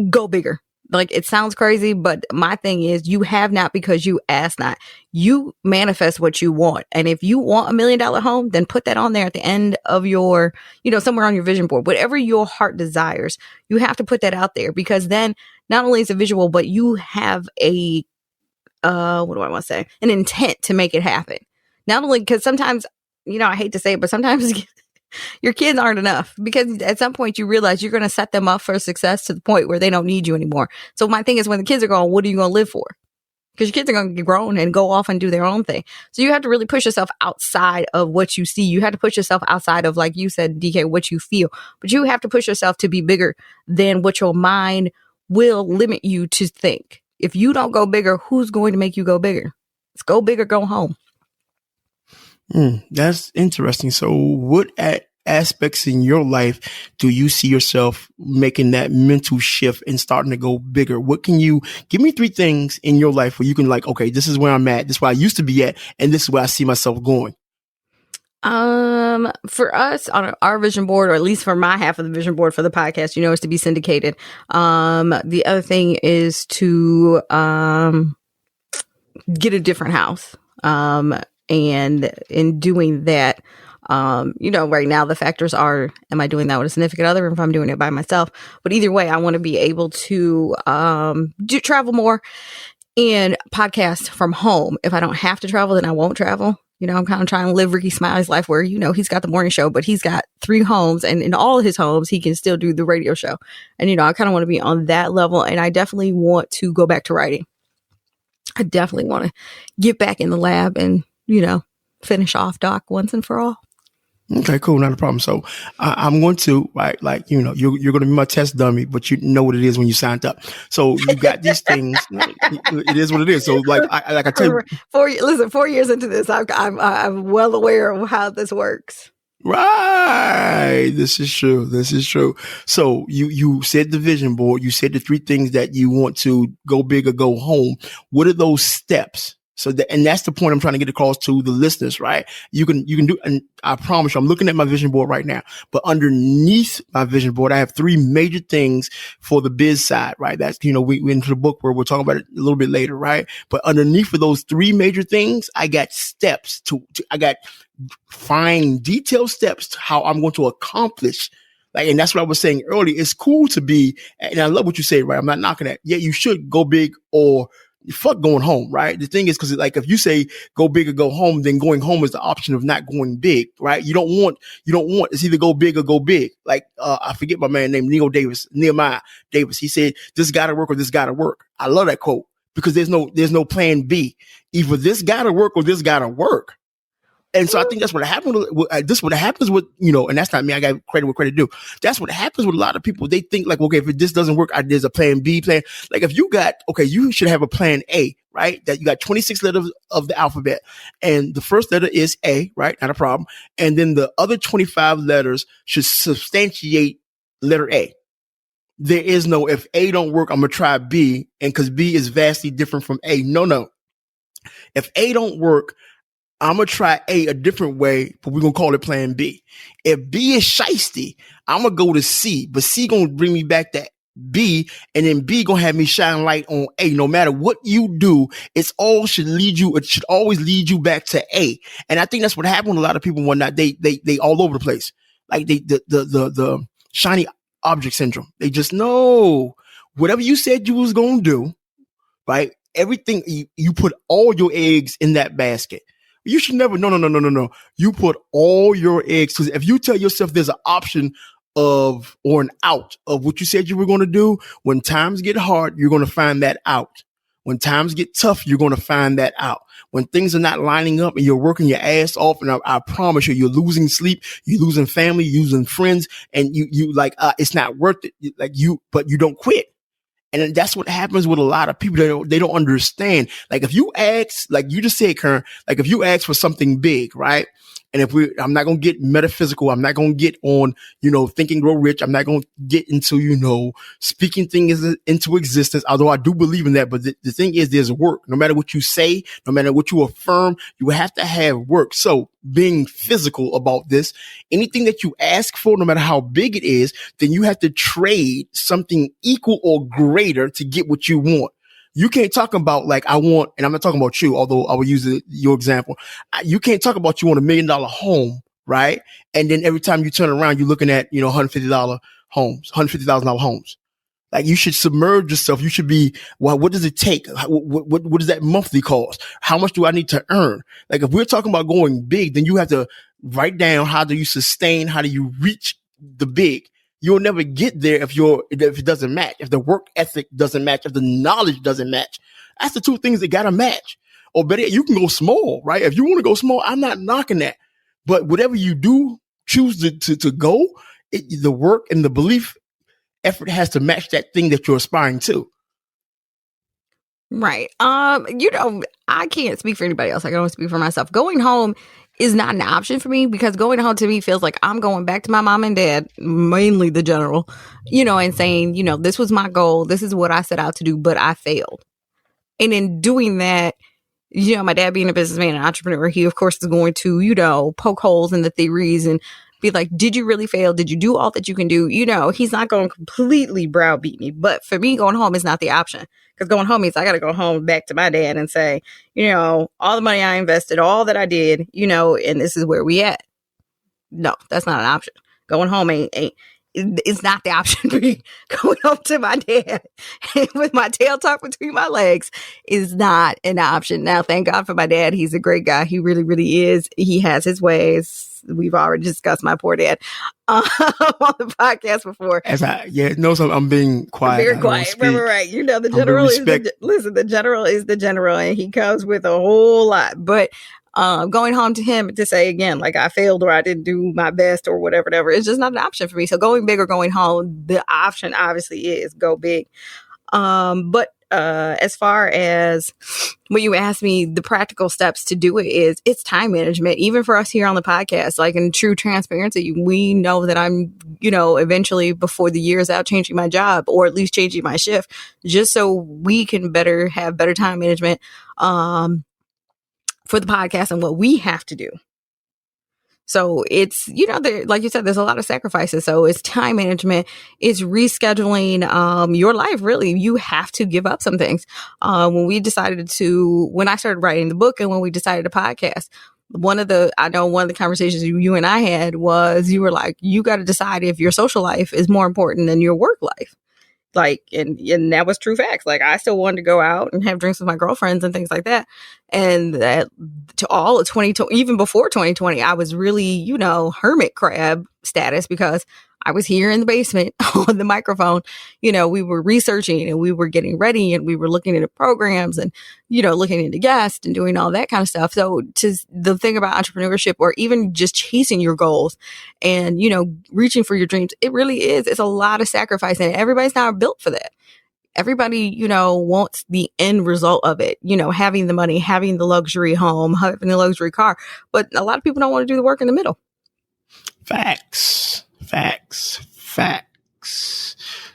go bigger. Like, it sounds crazy, but my thing is, you have not because you ask not. You manifest what you want. And if you want $1 million home, then put that on there at the end of your, somewhere on your vision board. Whatever your heart desires, you have to put that out there, because then not only is it visual, but you have an intent to make it happen. Not only because sometimes, I hate to say it, but sometimes your kids aren't enough, because at some point you realize you're going to set them up for success to the point where they don't need you anymore. So my thing is, when the kids are gone, what are you going to live for? Because your kids are going to get grown and go off and do their own thing. So you have to really push yourself outside of what you see. You have to push yourself outside of, like you said, DK, what you feel. But you have to push yourself to be bigger than what your mind will limit you to think. If you don't go bigger, who's going to make you go bigger? Let's go big or go home. That's interesting. So what aspects in your life do you see yourself making that mental shift and starting to go bigger? What can you give me 3 things in your life where you can, like, okay, this is where I'm at. This is where I used to be at. And this is where I see myself going. For us on our vision board, or at least for my half of the vision board for the podcast, is to be syndicated. The other thing is to, get a different house. And in doing that, right now the factors are, am I doing that with a significant other, or if I'm doing it by myself? But either way, I want to be able to travel more and podcast from home. If I don't have to travel, then I won't travel. I'm kind of trying to live Ricky Smiley's life, where, he's got the morning show, but he's got 3 homes, and in all of his homes, he can still do the radio show. And, I kind of want to be on that level, and I definitely want to go back to writing. I definitely want to get back in the lab and, finish off Doc once and for all. Okay, cool. Not a problem. So I'm going to, right, like, you're going to be my test dummy, but you know what it is when you signed up. So you got these things. It is what it is. So I tell you, 4 years into this, I'm well aware of how this works. Right. This is true. So you said the vision board, you said the 3 things that you want to go big or go home. What are those steps? So and that's the point I'm trying to get across to the listeners, right? You can do, and I promise you, I'm looking at my vision board right now, but underneath my vision board, I have 3 major things for the biz side, right? That's, we into the book where we'll talk about it a little bit later, right? But underneath of those 3 major things, I got steps I got fine detailed steps to how I'm going to accomplish. Like, and that's what I was saying earlier. It's cool to be, and I love what you say, right? I'm not knocking that. Yeah, you should go big or fuck going home, right? The thing is, because like, if you say go big or go home, then going home is the option of not going big, right? You don't want, it's either go big or go big. Like, I forget my man named Nehemiah Davis. He said, this gotta work or this gotta work. I love that quote, because there's no plan B. Either this gotta work or this gotta work. And so I think that's what happened. This what happens with, and that's not me. I got credit where credit due. That's what happens with a lot of people. They think like, okay, if this doesn't work, there's a plan B plan. Like, if you got, okay, you should have a plan A, right? That you got 26 letters of the alphabet, and the first letter is A, right? Not a problem. And then the other 25 letters should substantiate letter A. There is no, if A don't work, I'm going to try B. And because B is vastly different from A. No. If A don't work, I'm going to try A a different way, but we're going to call it plan B. If B is shiesty, I'm going to go to C, but C going to bring me back to B, and then B gonna have me shine light on A. No matter what you do, it should always lead you back to A. And I think that's what happened with a lot of people and whatnot. They all over the place. Like the shiny object syndrome. They just know whatever you said you was gonna do, right? Everything you put all your eggs in that basket. You should never, no. You put all your eggs, because if you tell yourself there's an option of, or an out of what you said you were going to do, when times get hard, you're going to find that out. When times get tough, you're going to find that out. When things are not lining up and you're working your ass off, and I promise you, you're losing sleep, you're losing family, you're losing friends, and you like, it's not worth it. But you don't quit. And that's what happens with a lot of people. They don't understand. Like if you ask, like you just said, Karen, like if you ask for something big, right? And I'm not going to get metaphysical. I'm not going to get on, Think and Grow Rich. I'm not going to get into, speaking things into existence, although I do believe in that. But the thing is, there's work. No matter what you say, no matter what you affirm, you have to have work. So being physical about this, anything that you ask for, no matter how big it is, then you have to trade something equal or greater to get what you want. You can't talk about like I want, and I'm not talking about you, although I will use your example. You can't talk about you want $1 million home, right? And then every time you turn around, you're looking at, $150 homes, $150,000 homes. Like you should submerge yourself. You should be, well, what does it take? What does that monthly cost? How much do I need to earn? Like if we're talking about going big, then you have to write down how do you reach the big. You'll never get there if it doesn't match, if the work ethic doesn't match, if the knowledge doesn't match. That's the two things that gotta match. Or better yet, you can go small, right? If you want to go small, I'm not knocking that. But whatever you do choose to go, the work and the belief effort has to match that thing that you're aspiring to. Right. I can't speak for anybody else. I can only speak for myself. Going home is not an option for me, because going home to me feels like I'm going back to my mom and dad, mainly the general, and saying, this was my goal. This is what I set out to do, but I failed. And in doing that, my dad being a businessman and entrepreneur, he of course is going to, poke holes in the theories and be like, did you really fail? Did you do all that you can do? He's not going to completely browbeat me. But for me, going home is not the option. Because going home means I got to go home back to my dad and say, all the money I invested, all that I did, and this is where we at. No, that's not an option. Going home it's not the option for me. Going home to my dad with my tail tucked between my legs is not an option. Now, thank God for my dad. He's a great guy. He really, really is. He has his ways. We've already discussed my poor dad on the podcast before. I'm being quiet. Very quiet. Right. The general the general is the general, and he comes with a whole lot. But going home to him to say again, like I failed or I didn't do my best or whatever, it's just not an option for me. So going big or going home, the option obviously is go big. But as far as when you ask me, the practical steps to do it's time management. Even for us here on the podcast, like in true transparency, we know that I'm, eventually before the year is out, changing my job or at least changing my shift, just so we can have better time management, for the podcast and what we have to do. So it's, like you said, there's a lot of sacrifices. So it's time management. It's rescheduling your life, really. You have to give up some things. When I started writing the book and when we decided to podcast, one of the conversations you and I had was, you were like, you got to decide if your social life is more important than your work life. Like, and that was true facts. Like, I still wanted to go out and have drinks with my girlfriends and things like that. And that to all of 2020, even before 2020, I was really, hermit crab status, because I was here in the basement on the microphone. We were researching and we were getting ready and we were looking into programs and, looking into guests and doing all that kind of stuff. So the thing about entrepreneurship, or even just chasing your goals and, reaching for your dreams, it really is. It's a lot of sacrifice, and everybody's not built for that. Everybody, wants the end result of it, having the money, having the luxury home, having the luxury car. But a lot of people don't want to do the work in the middle. Facts.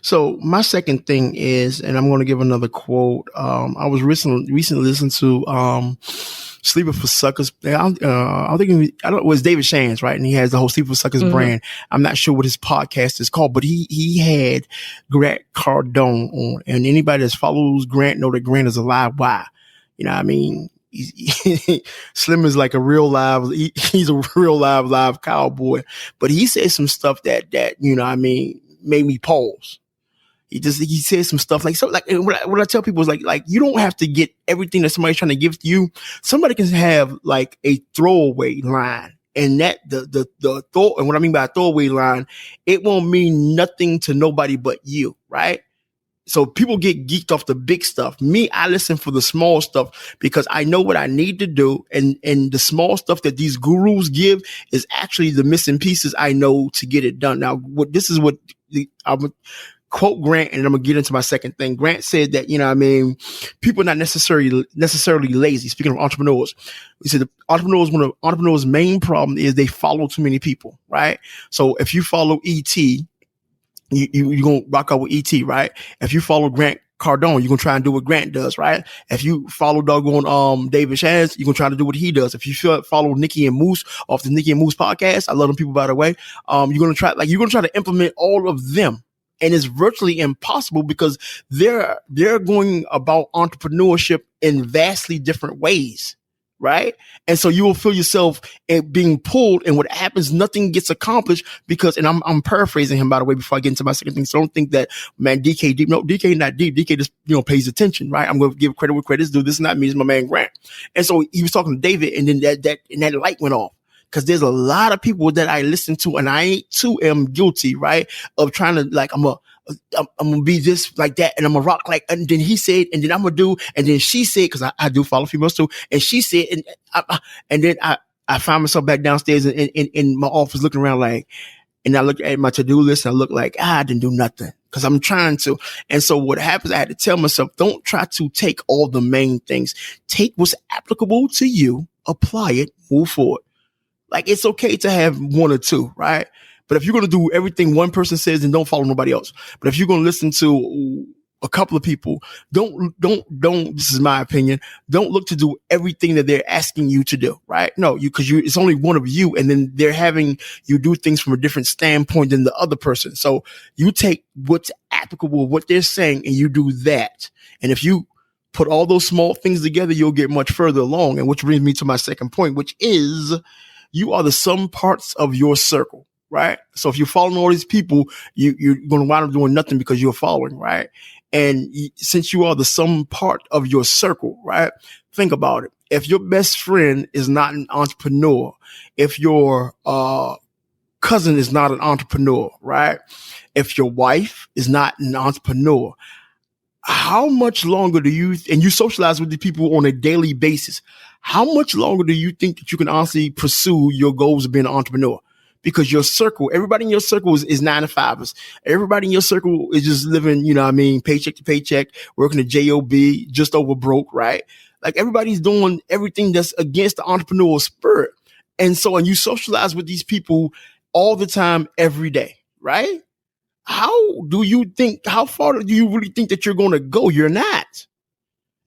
So my second thing is, and I'm going to give another quote. I was recently listening to Sleeper for Suckers. I think it was David Shands, right? And he has the whole Sleeper for Suckers brand. I'm not sure what his podcast is called, but he had Grant Cardone on, and anybody that follows Grant know that Grant is a live wire. You know what I mean? Slim is like a real live, he's a real live cowboy, but he said some stuff that, you know what I mean, made me pause. He said some stuff like, so like what I tell people is like, you don't have to get everything that somebody's trying to give to you. Somebody can have like a throwaway line, and that the thought, and what I mean by a throwaway line, it won't mean nothing to nobody but you, right? So people get geeked off the big stuff. Me, I listen for the small stuff because I know what I need to do. And the small stuff that these gurus give is actually the missing pieces I know to get it done. Now, I'm gonna quote Grant, and I'm gonna get into my second thing. Grant said that, you know what I mean, people are not necessarily lazy. Speaking of entrepreneurs, he said the one of entrepreneurs' main problem is they follow too many people, right? So if you follow ET, you're going to rock out with ET, right? If you follow Grant Cardone, you're going to try and do what Grant does, right? If you follow doggone David Shands, you're going to try to do what he does. If you follow Nikki and Moose off the Nikki and Moose podcast, I love them people, by the way. You're going to try to implement all of them. And it's virtually impossible because they're going about entrepreneurship in vastly different ways, right? And so you will feel yourself being pulled, and what happens, nothing gets accomplished because, and I'm paraphrasing him, by the way, before I get into my second thing. So don't think that, man, DK deep. No, DK not deep. DK just, pays attention, right? I'm going to give credit where credit's due. This is not me. It's my man Grant. And so he was talking to David, and then that light went off. Cause there's a lot of people that I listen to, and I too am guilty, right? Of trying to, like, I'm gonna be this like that, and I'm gonna rock like, and then he said, and then I'm gonna do, and then she said, cause I do follow females too, and she said, and then I find myself back downstairs in my office looking around like, and I look at my to-do list and I look like, I didn't do nothing. Cause I'm trying to. And so what happens, I had to tell myself, don't try to take all the main things. Take what's applicable to you, apply it, move forward. Like, it's okay to have one or two, right? But if you're going to do everything one person says, then don't follow nobody else. But if you're going to listen to a couple of people, don't, this is my opinion, don't look to do everything that they're asking you to do, right? No, because it's only one of you, and then they're having you do things from a different standpoint than the other person. So you take what's applicable, what they're saying, and you do that. And if you put all those small things together, you'll get much further along. And which brings me to my second point, which is, you are the sum parts of your circle, right? So if you're following all these people, you're going to wind up doing nothing because you're following, right? And since you are the sum part of your circle, right? Think about it. If your best friend is not an entrepreneur, if your cousin is not an entrepreneur, right? If your wife is not an entrepreneur, how much longer do you, and you socialize with the people on a daily basis, how much longer do you think that you can honestly pursue your goals of being an entrepreneur? Because your circle, everybody in your circle is 9-to-5ers. Everybody in your circle is just living, paycheck to paycheck, working a job, just over broke, right? Like, everybody's doing everything that's against the entrepreneurial spirit. And you socialize with these people all the time, every day, right? How far do you really think that you're going to go? You're not.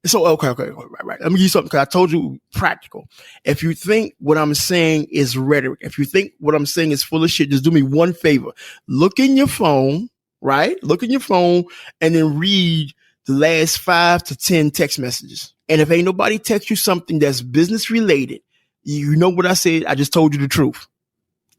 So, okay, right. Let me give you something, because I told you practical. If you think what I'm saying is rhetoric, if you think what I'm saying is full of shit, just do me one favor. Look in your phone, right? Look in your phone and then read the last 5 to 10 text messages. And if ain't nobody text you something that's business related, you know what I said? I just told you the truth.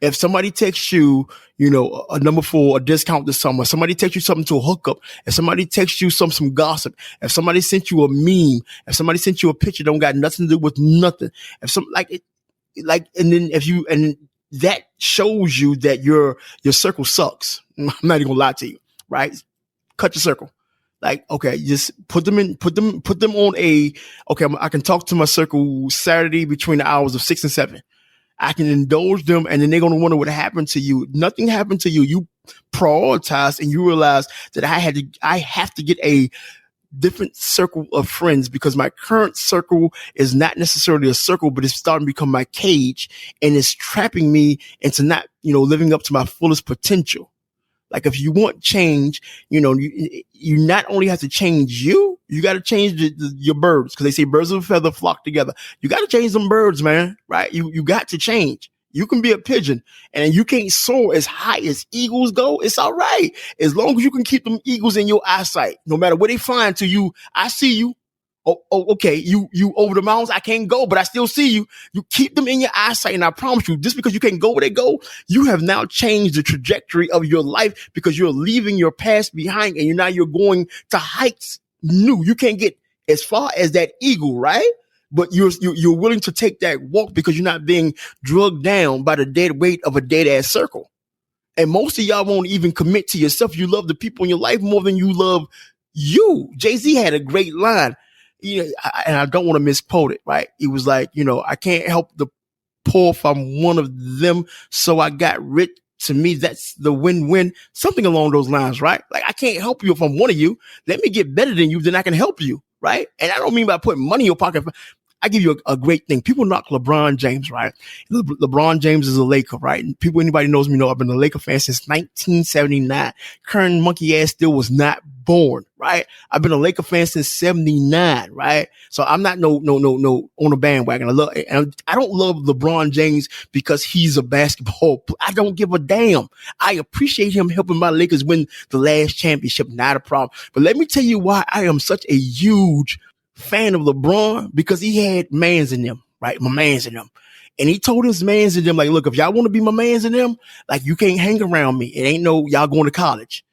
If somebody texts you, a number for a discount this summer, somebody texts you something to a hookup, if somebody texts you some gossip, if somebody sent you a meme, if somebody sent you a picture that don't got nothing to do with nothing, and that shows you that your circle sucks. I'm not even gonna lie to you, right? Cut your circle. Like, okay, just put them on I can talk to my circle Saturday between the hours of 6 and 7. I can indulge them, and then they're going to wonder what happened to you. Nothing happened to you. You prioritized, and you realize that I have to get a different circle of friends, because my current circle is not necessarily a circle, but it's starting to become my cage, and it's trapping me into not, living up to my fullest potential. Like if you want change, you not only have to change you got to change your birds, because they say birds of a feather flock together. You got to change them birds, man, right? You got to change. You can be a pigeon and you can't soar as high as eagles go. It's all right. As long as you can keep them eagles in your eyesight, no matter where they flying to you, I see you. Oh, okay. You over the mountains, I can't go, but I still see you. You keep them in your eyesight. And I promise you, just because you can't go where they go, you have now changed the trajectory of your life, because you're leaving your past behind and you're going to heights new. You can't get as far as that eagle, right? But you're willing to take that walk because you're not being drugged down by the dead weight of a dead ass circle. And most of y'all won't even commit to yourself. You love the people in your life more than you love you. Jay-Z had a great line. And I don't want to misquote it, right? He was like, I can't help the poor if I'm one of them, so I got rich. To me, that's the win-win, something along those lines, right? Like, I can't help you if I'm one of you. Let me get better than you, then I can help you, right? And I don't mean by putting money in your pocket. I give you a great thing. People knock LeBron James, right? LeBron James is a Laker, right? And anybody knows me know I've been a Laker fan since 1979. Current monkey ass still was not born, right? I've been a Laker fan since 79, right? So I'm not no on a bandwagon. I don't love LeBron James because he's a basketball player. I don't give a damn. I appreciate him helping my Lakers win the last championship. Not a problem. But let me tell you why I am such a huge fan of LeBron, because he had mans in them, right? My mans in them. And he told his mans in them, like, look, if y'all want to be my mans in them, like, you can't hang around me. It ain't no y'all going to college.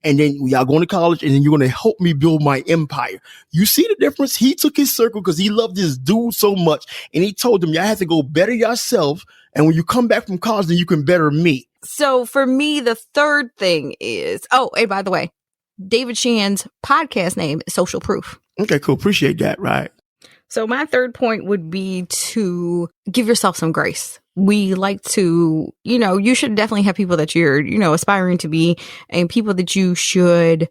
And then y'all going to college, and then you're going to help me build my empire. You see the difference? He took his circle because he loved this dude so much. And he told them, y'all have to go better yourself. And when you come back from college, then you can better me. So for me, the third thing is, hey, by the way, David Shan's podcast name is Social Proof. Okay, cool. Appreciate that. Right. So my third point would be to give yourself some grace. We like to, you should definitely have people that you're, aspiring to be, and people that you should,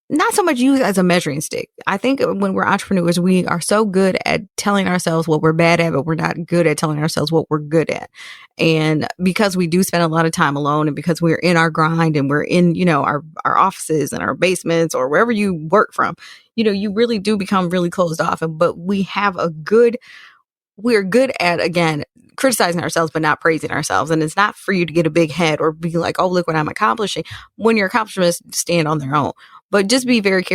not so much use as a measuring stick. I think when we're entrepreneurs, we are so good at telling ourselves what we're bad at, but we're not good at telling ourselves what we're good at. And because we do spend a lot of time alone, and because we're in our grind and we're in, our offices and our basements or wherever you work from, you really do become really closed off. But we're good at, again, criticizing ourselves, but not praising ourselves. And it's not for you to get a big head or be like, oh, look what I'm accomplishing, when your accomplishments stand on their own. But just be very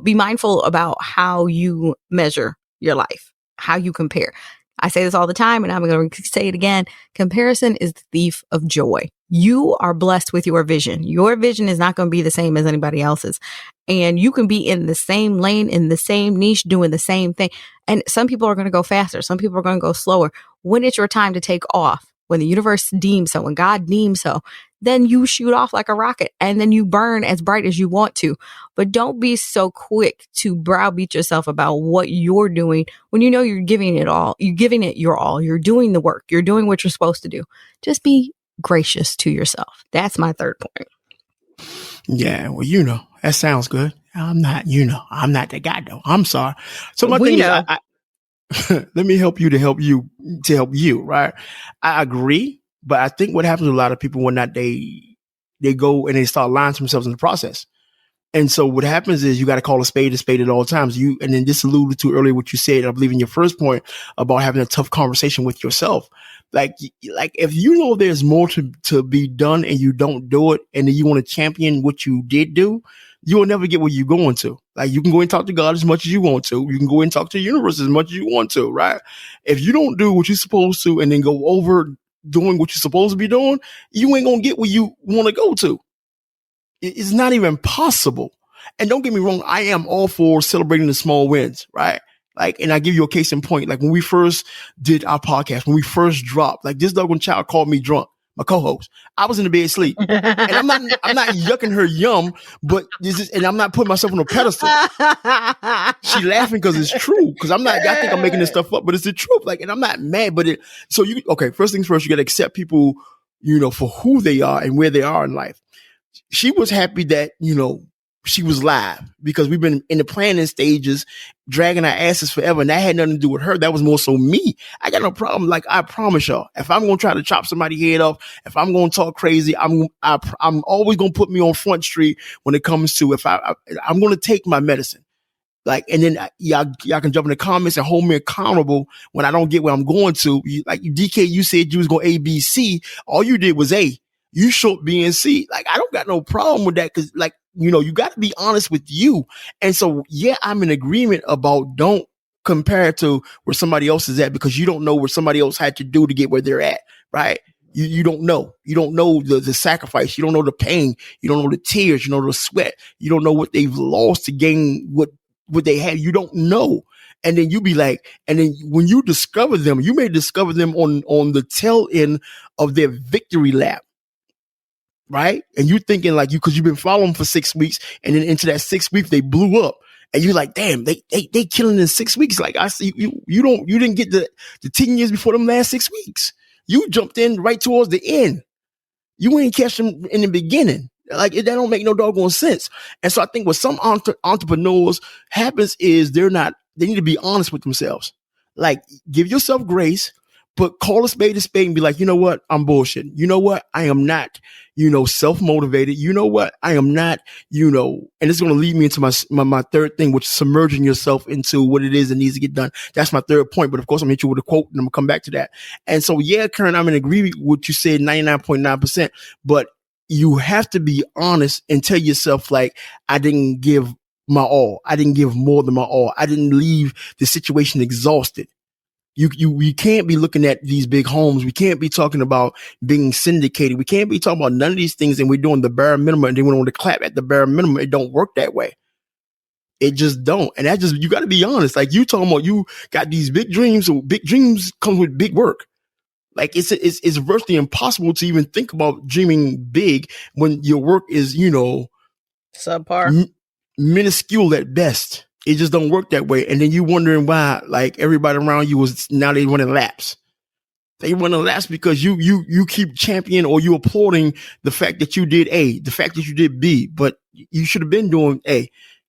be mindful about how you measure your life, how you compare. I say this all the time, and I'm going to say it again. Comparison is the thief of joy. You are blessed with your vision. Your vision is not going to be the same as anybody else's. And you can be in the same lane, in the same niche, doing the same thing. And some people are going to go faster. Some people are going to go slower. When it's your time to take off, when the universe deems so, when God deems so, then you shoot off like a rocket, and then you burn as bright as you want to. But don't be so quick to browbeat yourself about what you're doing when you know you're giving it all. You're giving it your all. You're doing the work. You're doing what you're supposed to do. Just be gracious to yourself. That's my third point. Yeah, well, that sounds good. I'm not the guy though. I'm sorry. So my thing is, let me help you to help you, right? I agree. But I think what happens to a lot of people when they go and they start lying to themselves in the process. And so what happens is you got to call a spade at all times. And then this alluded to earlier what you said, I believe in your first point about having a tough conversation with yourself. Like if you know there's more to be done and you don't do it, and then you want to champion what you did do, you will never get where you're going to. Like, you can go and talk to God as much as you want to. You can go and talk to the universe as much as you want to, right? If you don't do what you're supposed to and then go over doing what you're supposed to be doing, you ain't gonna get where you want to go to. It's not even possible. And don't get me wrong, I am all for celebrating the small wins, right? Like, and I give you a case in point. Like, when we first did our podcast, when we first dropped, like, this doggone child called me drunk, my co-host. I was in the bed asleep, and I'm not yucking her yum, but and I'm not putting myself on a pedestal. She laughing because it's true. Because I think I'm making this stuff up, but it's the truth. Like, and I'm not mad, but first things first, you got to accept people, for who they are and where they are in life. She was happy that, she was live because we've been in the planning stages, dragging our asses forever. And that had nothing to do with her. That was more so me. I got no problem. Like, I promise y'all, if I'm going to try to chop somebody's head off, if I'm going to talk crazy, I'm always going to put me on Front Street when it comes to I'm going to take my medicine. Like, and then y'all can jump in the comments and hold me accountable when I don't get where I'm going to. Like DK, you said you was going A, B, C. All you did was A. You short B and C. Like, I don't got no problem with that because, like, you know, you got to be honest with you. And so, yeah, I'm in agreement about don't compare to where somebody else is at because you don't know what somebody else had to do to get where they're at, right? You don't know. You don't know the sacrifice. You don't know the pain. You don't know the tears. You don't know the sweat. You don't know what they've lost to gain what they had. You don't know. And then you be like, and then when you discover them, you may discover them on the tail end of their victory lap. Right. And you thinking like cause you've been following them for 6 weeks and then into that 6 weeks, they blew up and you're like, damn, they killing in 6 weeks. Like I see you didn't get the 10 years before them last 6 weeks. You jumped in right towards the end. You ain't catch them in the beginning. Like that don't make no doggone sense. And so I think what some entrepreneurs happens is they need to be honest with themselves. Like give yourself grace, but call a spade and be like, you know what? I'm bullshitting. You know what? I am not, self-motivated. You know what? I am not, and it's going to lead me into my third thing, which is submerging yourself into what it is that needs to get done. That's my third point. But of course, I'm going to hit you with a quote and I'm going to come back to that. And so, yeah, Karen, I'm in agreement with what you said 99.9%, but you have to be honest and tell yourself, like, I didn't give my all. I didn't give more than my all. I didn't leave the situation exhausted. We can't be looking at these big homes. We can't be talking about being syndicated. We can't be talking about none of these things and we're doing the bare minimum and then we want to clap at the bare minimum. It don't work that way. It just don't. And you got to be honest. Like you talking about you got these big dreams. So big dreams come with big work. Like it's virtually impossible to even think about dreaming big when your work is, subpar, minuscule at best. It just don't work that way. And then you wondering why, like everybody around you now they running laps. They running laps because you keep championing or you applauding the fact that you did A, the fact that you did B, but you should have been doing A.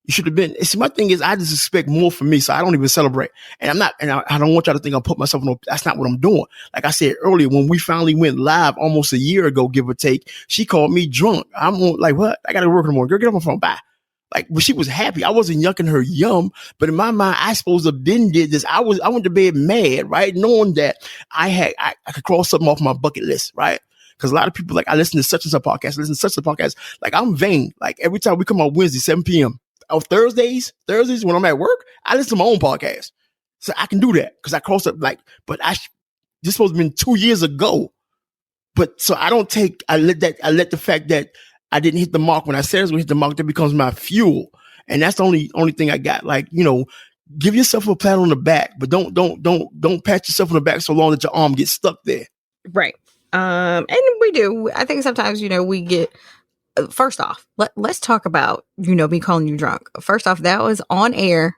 You should have been. See, my thing is I just expect more from me. So I don't even celebrate. And I'm not, and I don't want y'all to think I'll put myself on. That's not what I'm doing. Like I said earlier, when we finally went live almost a year ago, give or take, she called me drunk. I'm like, what? I got to work in the morning. Girl, get off my phone. Bye. Like, but she was happy. I wasn't yucking her yum, but in my mind, I supposed to have been did this. I went to bed mad, right? Knowing that I could cross something off my bucket list, right? Because a lot of people, like, I listen to such and such podcast, Like, I'm vain. Like, every time we come on Wednesday, 7 p.m. On Thursdays, when I'm at work, I listen to my own podcast. So I can do that because I crossed up, like, but this supposed to have been 2 years ago. But so I let the fact that I didn't hit the mark when I said I was going to hit the mark, that becomes my fuel. And that's the only thing I got. Like, give yourself a pat on the back, but don't pat yourself on the back so long that your arm gets stuck there. Right. And we do. I think sometimes, we get, first off, let's talk about, me calling you drunk. First off, that was on air.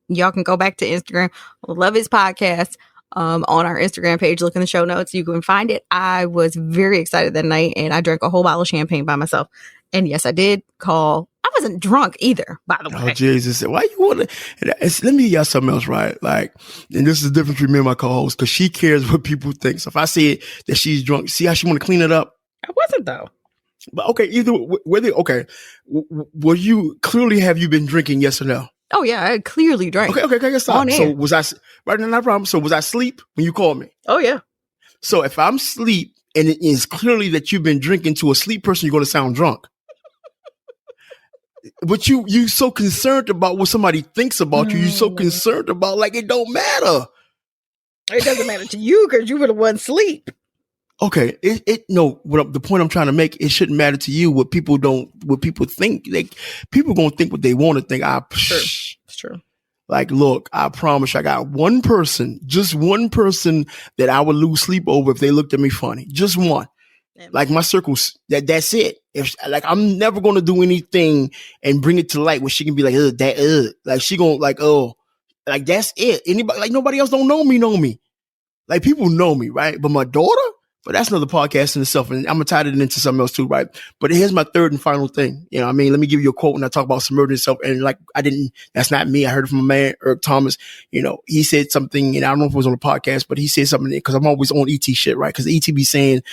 Y'all can go back to Instagram. Love His podcast. On our Instagram page, look in the show notes. You can find it. I was very excited that night and I drank a whole bottle of champagne by myself. And yes, I did call. I wasn't drunk either, by the way. Oh, Jesus. Why you want to? Let me ask something else, right? Like, and this is the difference between me and my co-host because she cares what people think. So if I say that she's drunk, see how she want to clean it up? I wasn't, though. But okay, were you clearly, have you been drinking, yes or no? Oh, yeah, I clearly drank. Okay, stop. So was I, right now, no problem. So was I asleep when you called me? Oh, yeah. So if I'm asleep and it is clearly that you've been drinking, to a sleep person, you're going to sound drunk. But you so concerned about what somebody thinks about you. You're so concerned about, like, it don't matter. It doesn't matter to you because you were the one asleep. Okay, the point I'm trying to make, it shouldn't matter to you what people think. Like, people gonna think what they want to think. It's true. Like, look, I promise I got just one person that I would lose sleep over if they looked at me funny. Just one. Like, my circles, that's it. If, like, I'm never gonna do anything and bring it to light where she can be like, like, she gonna, like, oh, like, that's it. Anybody, like, nobody else don't know me. Like, people know me, right? But my daughter, But that's another podcast in itself, and I'm gonna tie it into something else too, right? But here's my third and final thing. You know, what I mean, let me give you a quote when I talk about submerging yourself. And like, that's not me. I heard it from a man, Eric Thomas. You know, he said something, and I don't know if it was on the podcast, but he said something because I'm always on ET shit, right? Because ET be saying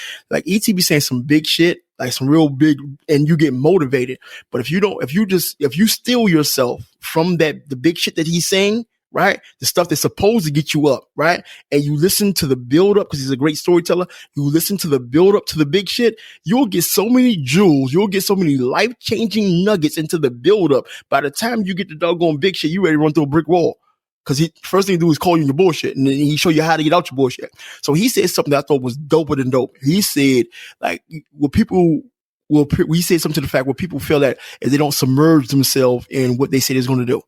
some big shit, like some real big, and you get motivated. But if you steal yourself from the big shit that he's saying, right? The stuff that's supposed to get you up, right? And you listen to the build up because he's a great storyteller. You listen to the build up to the big shit. You'll get so many jewels. You'll get so many life changing nuggets into the build up. By the time you get the doggone big shit, you ready to run through a brick wall. Because first thing he do is call you your bullshit, and then he show you how to get out your bullshit. So he said something that I thought was doper than dope. He said, like, he said something to the fact where people feel that if they don't submerge themselves in what they say they're going to do.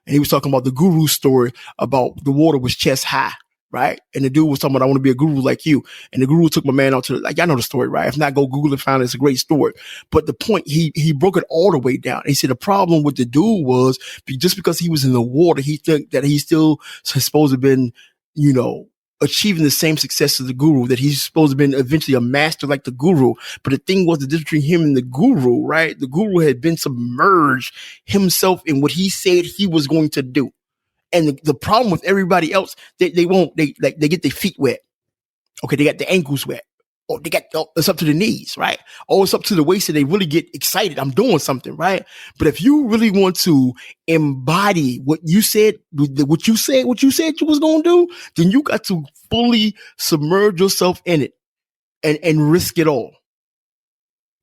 And he was talking about the guru story about the water was chest high, right? And the dude was talking about, I want to be a guru like you. And the guru took my man out to, like, y'all know the story, right? If not, go Google it, find it. It's a great story. But the point, he broke it all the way down. He said the problem with the dude was just because he was in the water, he think that he's still supposed to have been, you know, achieving the same success as the guru, that he's supposed to have been eventually a master like the guru. But the thing was, the difference between him and the guru, right? The guru had been submerged himself in what he said he was going to do. And the problem with everybody else, they get their feet wet. Okay, they got their ankles wet. Or it's up to the knees, right? Or it's up to the waist and they really get excited. I'm doing something, right? But if you really want to embody what you said you was going to do, then you got to fully submerge yourself in it and risk it all.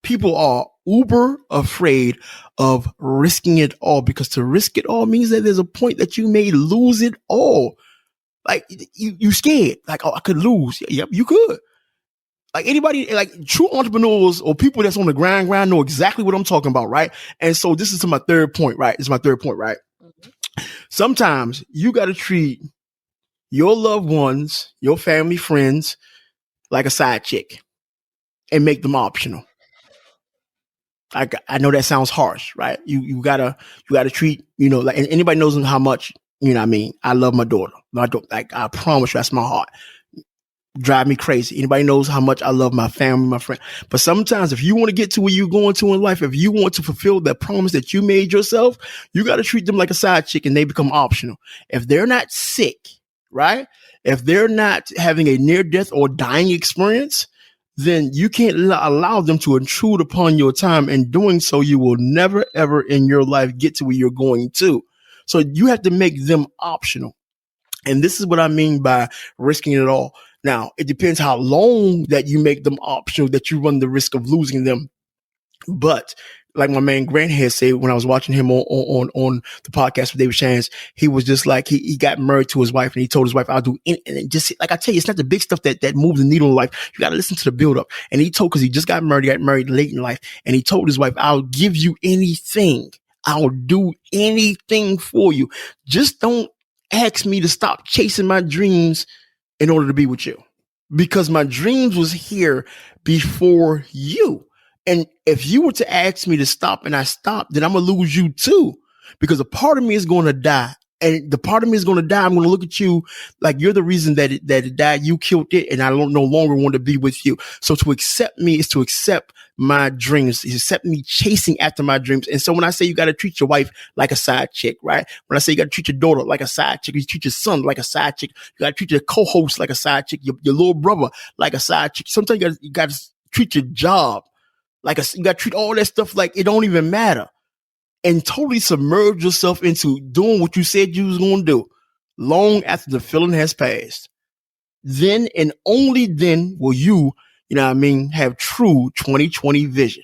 People are uber afraid of risking it all, because to risk it all means that there's a point that you may lose it all. Like you scared, like, oh, I could lose. Yep, you could. Like anybody, like true entrepreneurs or people that's on the grind know exactly what I'm talking about, right? And so this is my third point, right? Mm-hmm. Sometimes you got to treat your loved ones, your family, friends, like a side chick and make them optional. I know that sounds harsh, right? You gotta treat, you know, like, and anybody knows how much, you know what I mean, I love my daughter. Like, I promise you, that's my heart. Drive me crazy. Anybody knows how much I love my family, my friend. But sometimes if you want to get to where you're going to in life, if you want to fulfill that promise that you made yourself, you got to treat them like a side chick and they become optional. If they're not sick, right? If they're not having a near death or dying experience, then you can't allow them to intrude upon your time. And doing so, you will never, ever in your life get to where you're going to. So you have to make them optional. And this is what I mean by risking it all. Now, it depends how long that you make them optional, that you run the risk of losing them. But like my man Grant had said when I was watching him on the podcast with David Shands, he was just like, he got married to his wife and he told his wife, I'll do anything. And just like I tell you, it's not the big stuff that moves the needle in life. You got to listen to the build up. And he told, because he just got married late in life. And he told his wife, I'll give you anything. I'll do anything for you. Just don't ask me to stop chasing my dreams in order to be with you, because my dreams was here before you. And if you were to ask me to stop and I stopped, then I'm going to lose you too, because a part of me is going to die. And the part of me is going to die. I'm going to look at you like you're the reason that it died. You killed it. And I don't no longer want to be with you. So to accept me is to accept my dreams, is accept me chasing after my dreams. And so when I say you got to treat your wife like a side chick, right? When I say you got to treat your daughter like a side chick, you treat your son like a side chick, you got to treat your co-host like a side chick, your little brother like a side chick. Sometimes you got to treat your job like you got to treat all that stuff like it don't even matter. And totally submerge yourself into doing what you said you was going to do long after the feeling has passed. Then and only then will you know what I mean, have true 2020 vision.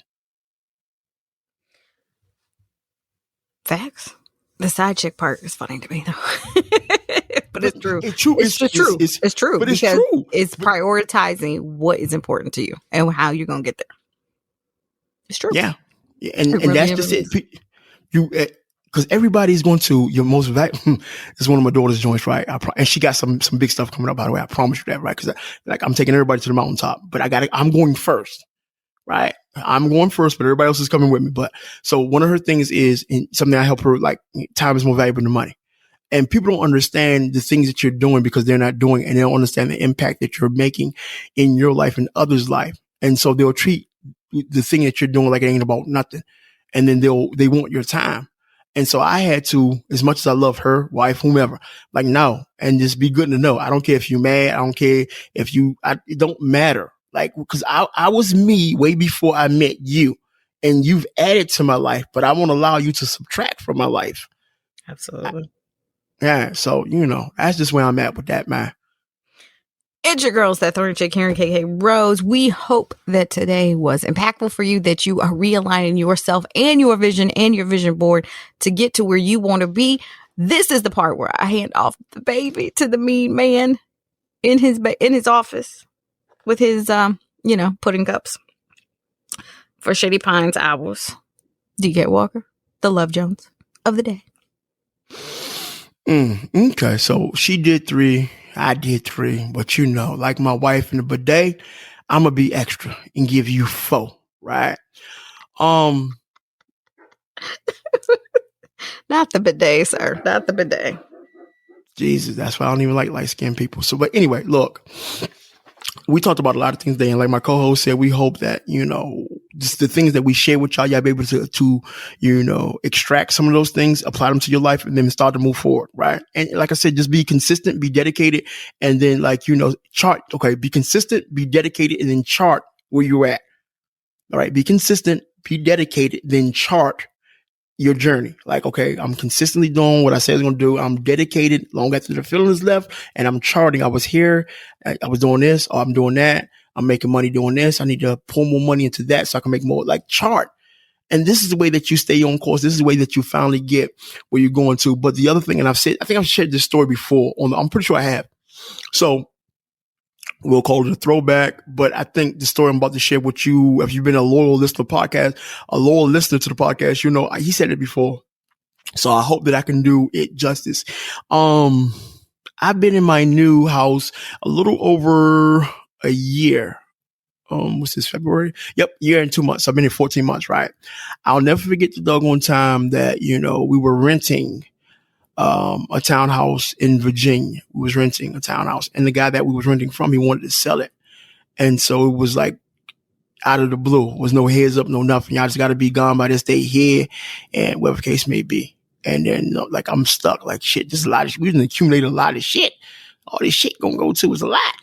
Facts. The side chick part is funny to me though. But it's true. It's true. It's true. It's true. But it's true. It's prioritizing what is important to you and how you're going to get there. It's true. Yeah. And that's just it. You, because everybody's going to your most valuable. It's one of my daughter's joints, right? And she got some big stuff coming up, by the way. I promise you that, right? Because like I'm taking everybody to the mountaintop, but I'm going first, right? I'm going first, but everybody else is coming with me. But so one of her things is, and something I help her, like, time is more valuable than money. And people don't understand the things that you're doing because they're not doing, and they don't understand the impact that you're making in your life and others' life. And so they'll treat the thing that you're doing like it ain't about nothing. And then they want your time. And so I had to, as much as I love her, wife, whomever, like, no, and just be good to know. I don't care if you're mad. I don't care if it don't matter. Like, cause I was me way before I met you, and you've added to my life, but I won't allow you to subtract from my life. Absolutely. Yeah. So, that's just where I'm at with that, man. It's your girls, that Thorny Chick, Karen KK Rose. We hope that today was impactful for you, that you are realigning yourself and your vision and your vision board to get to where you want to be. This is the part where I hand off the baby to the mean man in his office with his, pudding cups for Shady Pines Owls. DK Walker, the Love Jones of the day. Okay, so she did 3. I did 3, but like my wife in the bidet, I'm gonna be extra and give you 4, right? Not the bidet, sir. Not the bidet. Jesus, that's why I don't even like light-skinned people. So, but anyway, look, we talked about a lot of things today, and like my co-host said, we hope that just the things that we share with y'all be able to extract some of those things, apply them to your life, and then start to move forward, right? And like I said, just be consistent, be dedicated, and then chart. Okay, be consistent, be dedicated, and then chart where you're at. All right, be consistent, be dedicated, then chart your journey. Like, okay, I'm consistently doing what I said I was going to do. I'm dedicated long after the feeling is left, and I'm charting. I was here, I was doing this, or I'm doing that. I'm making money doing this. I need to pour more money into that so I can make more. Like, chart. And this is the way that you stay on course. This is the way that you finally get where you're going to. But the other thing, and I think I've shared this story before. I'm pretty sure I have. So we'll call it a throwback. But I think the story I'm about to share with you, if you've been a loyal listener to the podcast, he said it before. So I hope that I can do it justice. I've been in my new house a little over a year. What's this, February? Yep, year and 2 months. I've been here 14 months, right? I'll never forget the doggone time that, we were renting a townhouse in Virginia. We was renting a townhouse, and the guy that we was renting from, he wanted to sell it. And so it was like out of the blue. It was no heads up, no nothing. Y'all just got to be gone by this day here, and whatever the case may be. And then like I'm stuck, like shit, just a lot of shit. We didn't accumulate a lot of shit. All this shit gonna go to is a lot.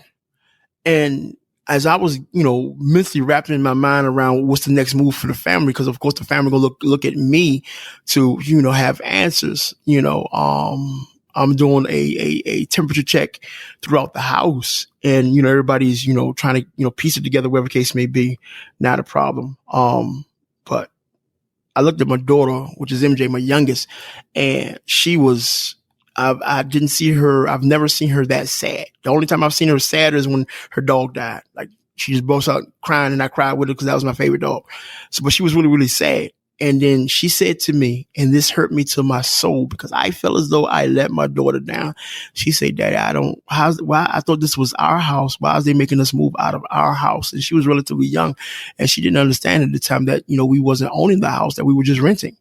And as I was, mentally wrapping in my mind around what's the next move for the family, because of course the family gonna look at me to, have answers. I'm doing a temperature check throughout the house, and everybody's trying to piece it together, whatever the case may be. Not a problem. But I looked at my daughter, which is MJ, my youngest, and she was. I didn't see her. I've never seen her that sad. The only time I've seen her sad is when her dog died. Like, she just burst out crying, and I cried with her because that was my favorite dog. So, but she was really, really sad. And then she said to me, and this hurt me to my soul because I felt as though I let my daughter down. She said, Daddy, why I thought this was our house. Why is they making us move out of our house? And she was relatively young, and she didn't understand at the time that, we wasn't owning the house, that we were just renting.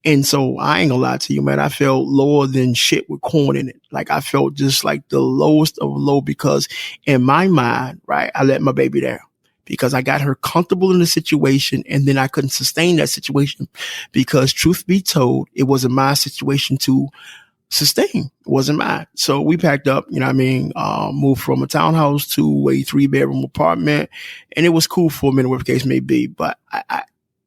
And so I ain't gonna lie to you, man. I felt lower than shit with corn in it. Like, I felt just like the lowest of low because in my mind, right, I let my baby down because I got her comfortable in the situation, and then I couldn't sustain that situation because, truth be told, it wasn't my situation to sustain. It wasn't mine. So we packed up, moved from a townhouse to a 3-bedroom apartment, and it was cool for a minute, whatever the case may be. But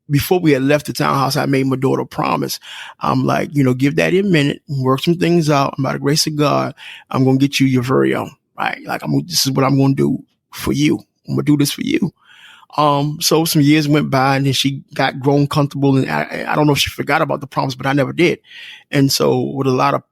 before we had left the townhouse, I made my daughter a promise. I'm like, give Daddy a minute, work some things out. And by the grace of God, I'm going to get you your very own, right? Like, this is what I'm going to do for you. I'm going to do this for you. So some years went by, and then she got grown comfortable, and I don't know if she forgot about the promise, but I never did. And so with a lot of,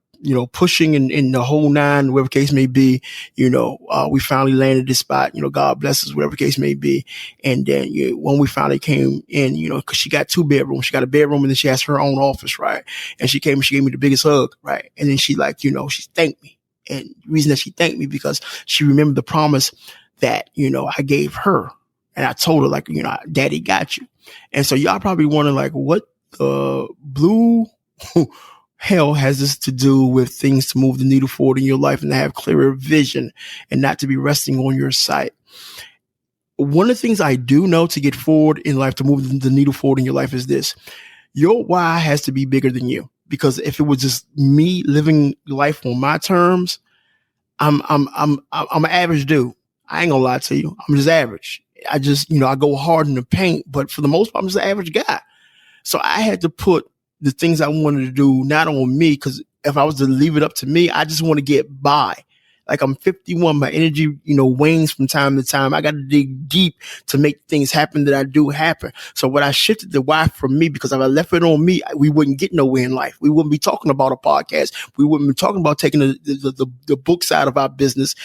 pushing and the whole nine, whatever case may be, we finally landed this spot, God bless us, whatever case may be. And then when we finally came in, cause she got 2 bedrooms, she got a bedroom, and then she has her own office, right? And she came and she gave me the biggest hug, right? And then she she thanked me. And the reason that she thanked me because she remembered the promise that, I gave her. And I told her, Daddy got you. And so y'all probably wondering, what the blue hell has this to do with things to move the needle forward in your life and to have clearer vision and not to be resting on your sight. One of the things I do know to get forward in life, to move the needle forward in your life, is this: your why has to be bigger than you. Because if it was just me living life on my terms, I'm an average dude. I ain't gonna lie to you. I'm just average. I just, I go hard in the paint, but for the most part, I'm just an average guy. So I had to put the things I wanted to do not on me, because if I was to leave it up to me, I just want to get by. Like, I'm 51, my energy, wanes from time to time. I got to dig deep to make things happen that I do happen. So when I shifted the why from me, because if I left it on me, we wouldn't get nowhere in life. We wouldn't be talking about a podcast. We wouldn't be talking about taking the book side of our business.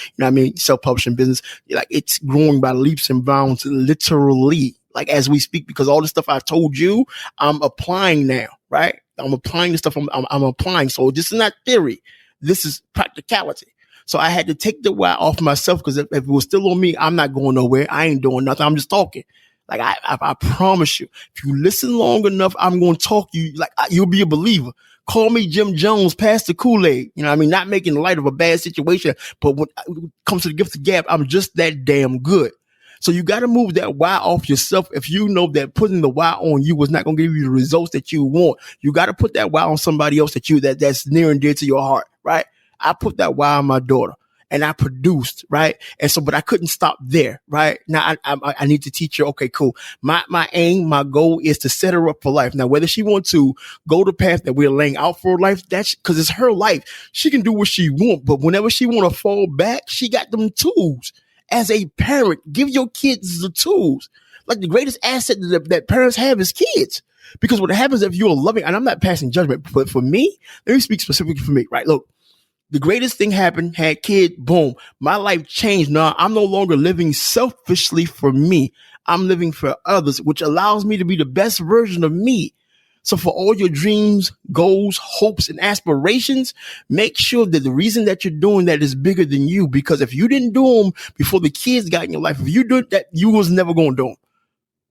Self-publishing business. Like, it's growing by leaps and bounds, literally, like, as we speak, because all the stuff I told you, I'm applying now, right? I'm applying the stuff I'm applying. So this is not theory. This is practicality. So I had to take the why off myself, because if it was still on me, I'm not going nowhere. I ain't doing nothing. I'm just talking. Like, I promise you, if you listen long enough, I'm going to talk you like you'll be a believer. Call me Jim Jones, pass the Kool-Aid. Not making light of a bad situation, but when it comes to the gift of gab, I'm just that damn good. So you got to move that why off yourself. If you know that putting the why on you was not going to give you the results that you want, you got to put that why on somebody else that's near and dear to your heart, right? I put that why on my daughter, and I produced, right? And so, but I couldn't stop there, right? Now I need to teach her. Okay, cool. My aim, my goal is to set her up for life. Now, whether she wants to go the path that we're laying out for life, that's because it's her life. She can do what she wants, but whenever she want to fall back, she got them tools. As a parent, give your kids the tools. Like, the greatest asset that parents have is kids. Because what happens if you're loving, and I'm not passing judgment, but for me, let me speak specifically for me, right? Look, the greatest thing happened, had kid, boom. My life changed. Now I'm no longer living selfishly for me. I'm living for others, which allows me to be the best version of me. So for all your dreams, goals, hopes, and aspirations, make sure that the reason that you're doing that is bigger than you. Because if you didn't do them before the kids got in your life, if you did that, you was never going to do them.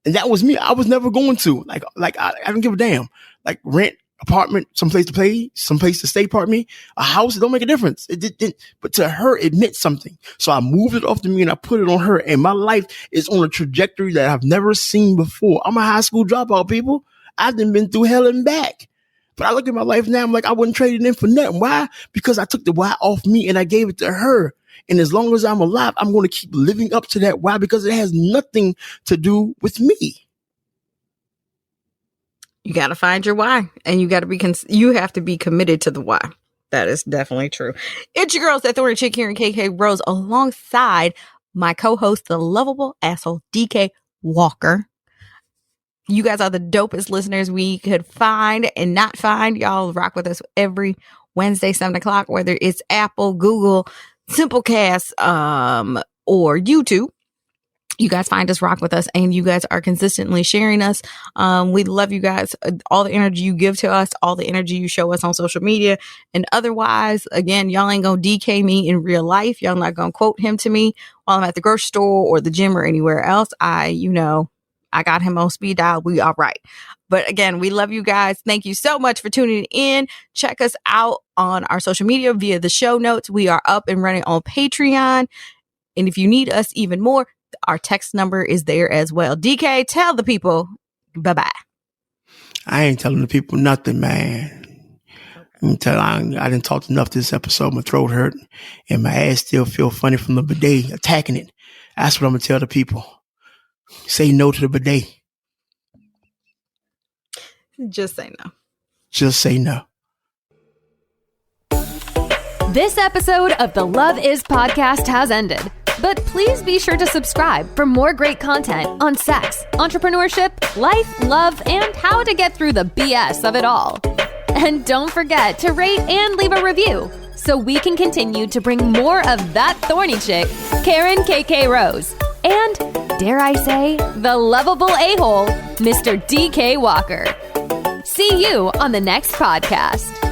And that was me. I was never going to. Like I don't give a damn. Like, rent, apartment, someplace to play, someplace to stay, pardon me, a house, it don't make a difference. It didn't, but to her, it meant something. So I moved it off to me and I put it on her, and my life is on a trajectory that I've never seen before. I'm a high school dropout, people. I've been through hell and back. But I look at my life now, I'm like, I wouldn't trade it in for nothing. Why? Because I took the why off me and I gave it to her. And as long as I'm alive, I'm going to keep living up to that why, because it has nothing to do with me. You got to find your why, and you got to you have to be committed to the why. That is definitely true. It's your girls, that Thorny Chic here, and KK Rose, alongside my co-host, the lovable asshole, DK Walker. You guys are the dopest listeners we could find and not find. Y'all rock with us every Wednesday, 7 o'clock, whether it's Apple, Google, Simplecast, or YouTube. You guys find us, rock with us, and you guys are consistently sharing us. We love you guys. All the energy you give to us, all the energy you show us on social media and otherwise. Again, y'all ain't gonna DK me in real life. Y'all not gonna quote him to me while I'm at the grocery store or the gym or anywhere else. I got him on speed dial. We all right. But again, we love you guys. Thank you so much for tuning in. Check us out on our social media via the show notes. We are up and running on Patreon. And if you need us even more, our text number is there as well. DK, tell the people bye-bye. I ain't telling the people nothing, man. I didn't talk enough this episode. My throat hurt and my ass still feel funny from the bidet attacking it. That's what I'm going to tell the people. Say no to the bidet. Just say no. Just say no. This episode of the Love Is podcast has ended. But please be sure to subscribe for more great content on sex, entrepreneurship, life, love, and how to get through the BS of it all. And don't forget to rate and leave a review so we can continue to bring more of that thorny chick, Karen KK Rose, and, dare I say, the lovable a-hole, Mr. DK Walker. See you on the next podcast.